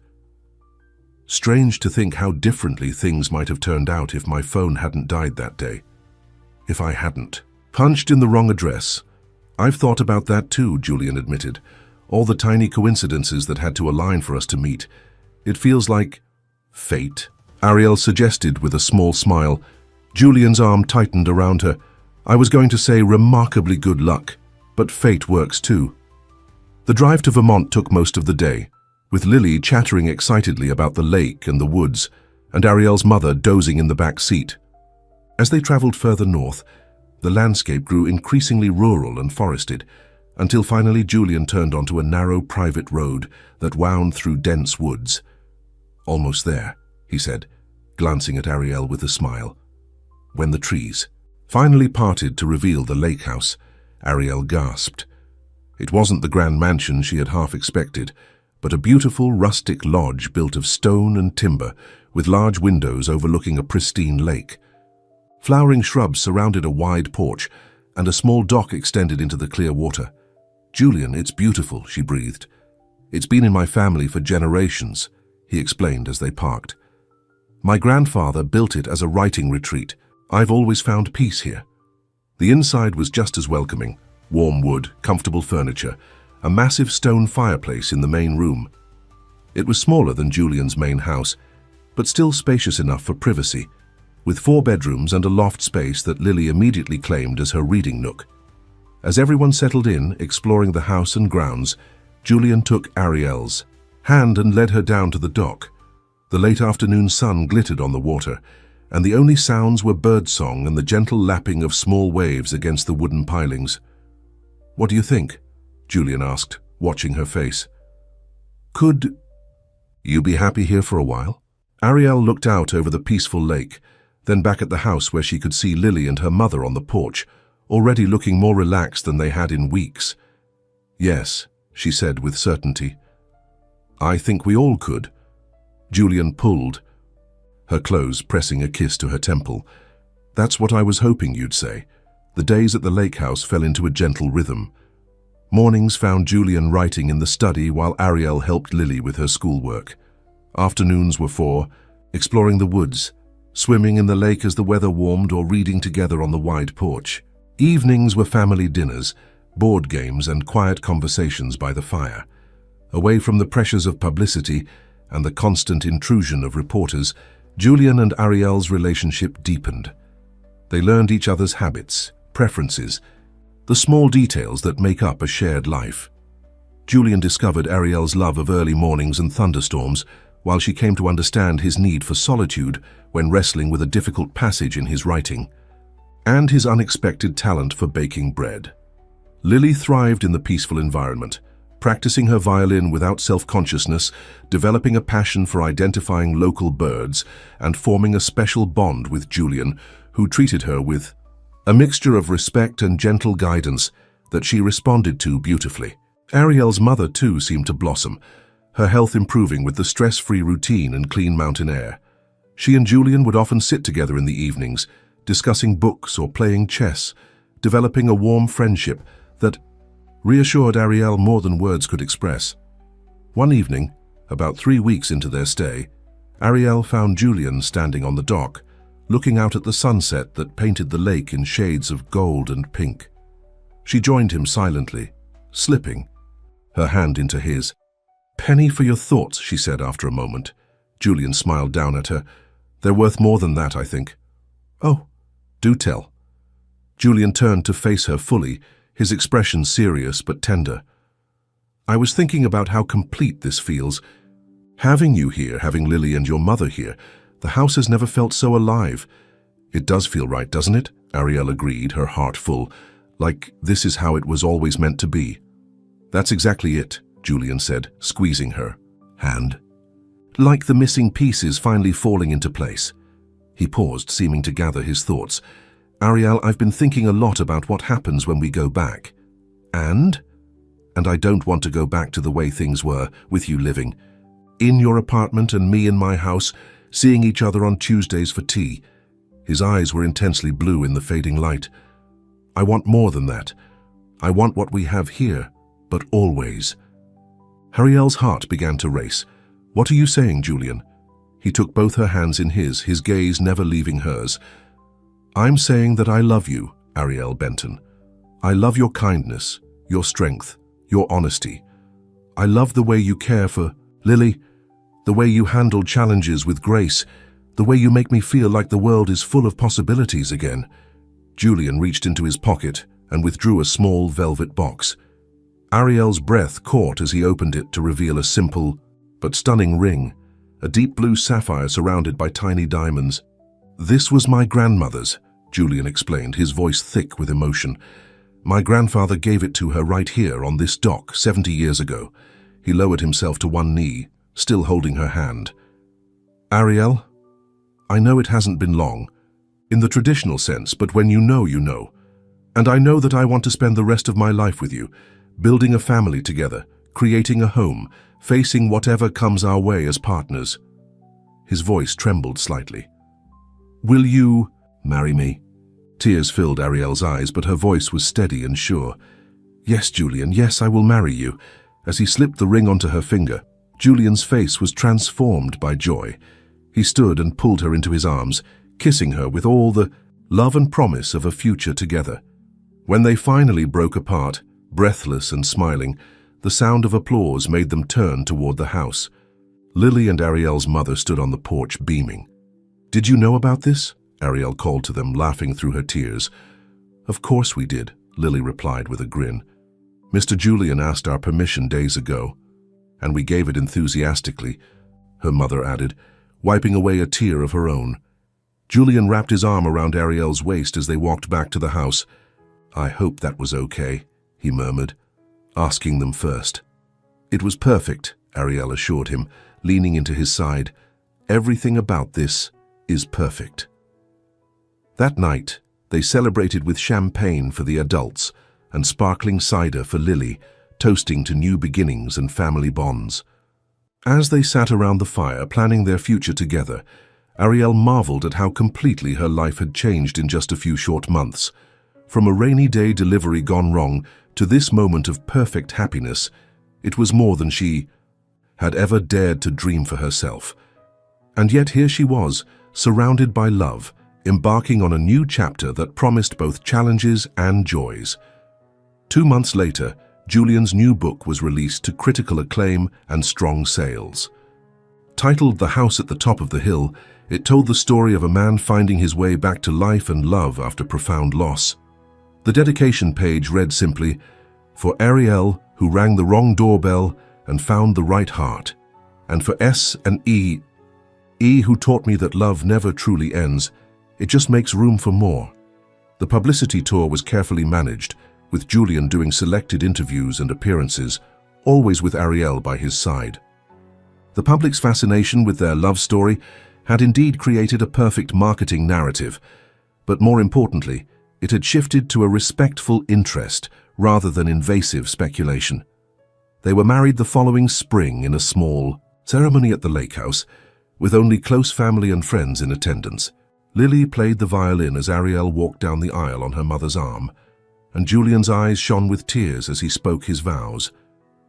strange to think how differently things might have turned out if my phone hadn't died that day. If I hadn't punched in the wrong address." "I've thought about that too," Julian admitted. "All the tiny coincidences that had to align for us to meet. It feels like fate," Ariel suggested with a small smile. Julian's arm tightened around her. "I was going to say remarkably good luck, but fate works too." The drive to Vermont took most of the day, with Lily chattering excitedly about the lake and the woods, and Ariel's mother dozing in the back seat. As they traveled further north, the landscape grew increasingly rural and forested, until finally Julian turned onto a narrow private road that wound through dense woods. "Almost there," he said, glancing at Ariel with a smile. When the trees finally parted to reveal the lake house, Ariel gasped. It wasn't the grand mansion she had half expected, but a beautiful rustic lodge built of stone and timber with large windows overlooking a pristine lake. Flowering shrubs surrounded a wide porch, and a small dock extended into the clear water. "Julian, it's beautiful," she breathed. "It's been in my family for generations," he explained as they parked. "My grandfather built it as a writing retreat. I've always found peace here." The inside was just as welcoming: warm wood, comfortable furniture, a massive stone fireplace in the main room. It was smaller than Julian's main house, but still spacious enough for privacy, with 4 bedrooms and a loft space that Lily immediately claimed as her reading nook. As everyone settled in, exploring the house and grounds, Julian took Ariel's hand and led her down to the dock. The late afternoon sun glittered on the water, and the only sounds were birdsong and the gentle lapping of small waves against the wooden pilings. "What do you think?" Julian asked, watching her face. "Could you be happy here for a while?" Ariel looked out over the peaceful lake, then back at the house where she could see Lily and her mother on the porch, already looking more relaxed than they had in weeks. "Yes," she said with certainty. "I think we all could." Julian pulled, her clothes pressing a kiss to her temple. "That's what I was hoping you'd say." The days at the lake house fell into a gentle rhythm. Mornings found Julian writing in the study while Ariel helped Lily with her schoolwork. Afternoons were for exploring the woods, swimming in the lake as the weather warmed, or reading together on the wide porch. Evenings were family dinners, board games, and quiet conversations by the fire. Away from the pressures of publicity and the constant intrusion of reporters, Julian and Ariel's relationship deepened. They learned each other's habits, preferences, the small details that make up a shared life. Julian discovered Ariel's love of early mornings and thunderstorms, while she came to understand his need for solitude when wrestling with a difficult passage in his writing, and his unexpected talent for baking bread. Lily thrived in the peaceful environment, practicing her violin without self-consciousness, developing a passion for identifying local birds, and forming a special bond with Julian, who treated her with a mixture of respect and gentle guidance that she responded to beautifully. Ariel's mother, too, seemed to blossom, her health improving with the stress-free routine and clean mountain air. She and Julian would often sit together in the evenings, discussing books or playing chess, developing a warm friendship that reassured Ariel more than words could express. One evening, about 3 weeks into their stay, Ariel found Julian standing on the dock, looking out at the sunset that painted the lake in shades of gold and pink. She joined him silently, slipping her hand into his. "Penny for your thoughts," she said after a moment. Julian smiled down at her. "They're worth more than that, I think." "Oh, do tell." Julian turned to face her fully, his expression serious but tender. "I was thinking about how complete this feels. Having you here, having Lily and your mother here, the house has never felt so alive." "It does feel right, doesn't it?" Ariel agreed, her heart full. "Like this is how it was always meant to be." "That's exactly it," Julian said, squeezing her hand. "Like the missing pieces finally falling into place." He paused, seeming to gather his thoughts. "Ariel, I've been thinking a lot about what happens when we go back. And I don't want to go back to the way things were, with you living in your apartment and me in my house, seeing each other on Tuesdays for tea." His eyes were intensely blue in the fading light. "I want more than that. I want what we have here, but always." Ariel's heart began to race. "What are you saying, Julian?" He took both her hands in his gaze never leaving hers. "I'm saying that I love you, Ariel Benton. I love your kindness, your strength, your honesty. I love the way you care for Lily, the way you handle challenges with grace, the way you make me feel like the world is full of possibilities again." Julian reached into his pocket and withdrew a small velvet box. Ariel's breath caught as he opened it to reveal a simple but stunning ring, a deep blue sapphire surrounded by tiny diamonds. "This was my grandmother's," Julian explained, his voice thick with emotion. My grandfather gave it to her right here on this dock 70 years ago. He lowered himself to one knee, still holding her hand. Ariel, I know it hasn't been long, in the traditional sense, but when you know, you know. And I know that I want to spend the rest of my life with you, building a family together, creating a home, facing whatever comes our way as partners. His voice trembled slightly. Will you marry me? Tears filled Ariel's eyes, but her voice was steady and sure. Yes, Julian, yes, I will marry you. As he slipped the ring onto her finger, Julian's face was transformed by joy. He stood and pulled her into his arms, kissing her with all the love and promise of a future together. When they finally broke apart, breathless and smiling, the sound of applause made them turn toward the house. Lily and Ariel's mother stood on the porch beaming. Did you know about this? Ariel called to them, laughing through her tears. Of course we did, Lily replied with a grin. Mr. Julian asked our permission days ago, and we gave it enthusiastically, her mother added, wiping away a tear of her own. Julian wrapped his arm around Ariel's waist as they walked back to the house. I hope that was okay, he murmured, asking them first. It was perfect, Ariel assured him, leaning into his side. Everything about this is perfect. That night, they celebrated with champagne for the adults and sparkling cider for Lily, toasting to new beginnings and family bonds. As they sat around the fire planning their future together, Ariel marveled at how completely her life had changed in just a few short months. From a rainy day delivery gone wrong to this moment of perfect happiness, it was more than she had ever dared to dream for herself. And yet here she was, surrounded by love, embarking on a new chapter that promised both challenges and joys. 2 months later, Julian's new book was released to critical acclaim and strong sales. Titled The House at the Top of the Hill, it told the story of a man finding his way back to life and love after profound loss. The dedication page read simply, "For Ariel, who rang the wrong doorbell and found the right heart, and for S and E, who taught me that love never truly ends, it just makes room for more." The publicity tour was carefully managed, with Julian doing selected interviews and appearances, always with Ariel by his side. The public's fascination with their love story had indeed created a perfect marketing narrative, but more importantly, it had shifted to a respectful interest rather than invasive speculation. They were married the following spring in a small ceremony at the lake house, with only close family and friends in attendance. Lily played the violin as Ariel walked down the aisle on her mother's arm, and Julian's eyes shone with tears as he spoke his vows.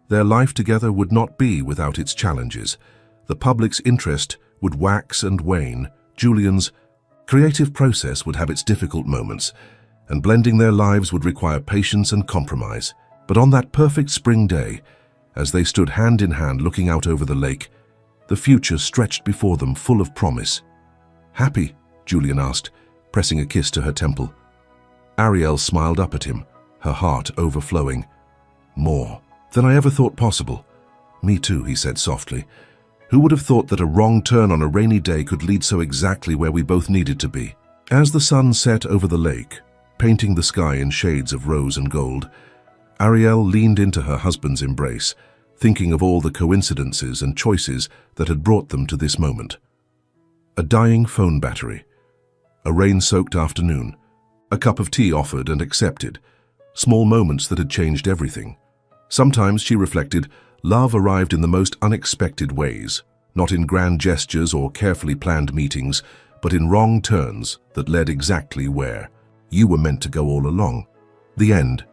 Their life together would not be without its challenges. The public's interest would wax and wane. Julian's creative process would have its difficult moments, and blending their lives would require patience and compromise. But on that perfect spring day, as they stood hand in hand looking out over the lake, the future stretched before them full of promise. "Happy?" Julian asked, pressing a kiss to her temple. Ariel smiled up at him, her heart overflowing. "More than I ever thought possible." "Me too," he said softly. "Who would have thought that a wrong turn on a rainy day could lead so exactly where we both needed to be?" As the sun set over the lake, painting the sky in shades of rose and gold, Ariel leaned into her husband's embrace, thinking of all the coincidences and choices that had brought them to this moment. A dying phone battery, a rain-soaked afternoon, a cup of tea offered and accepted, small moments that had changed everything. Sometimes, she reflected, love arrived in the most unexpected ways, not in grand gestures or carefully planned meetings, but in wrong turns that led exactly where you were meant to go all along. The end.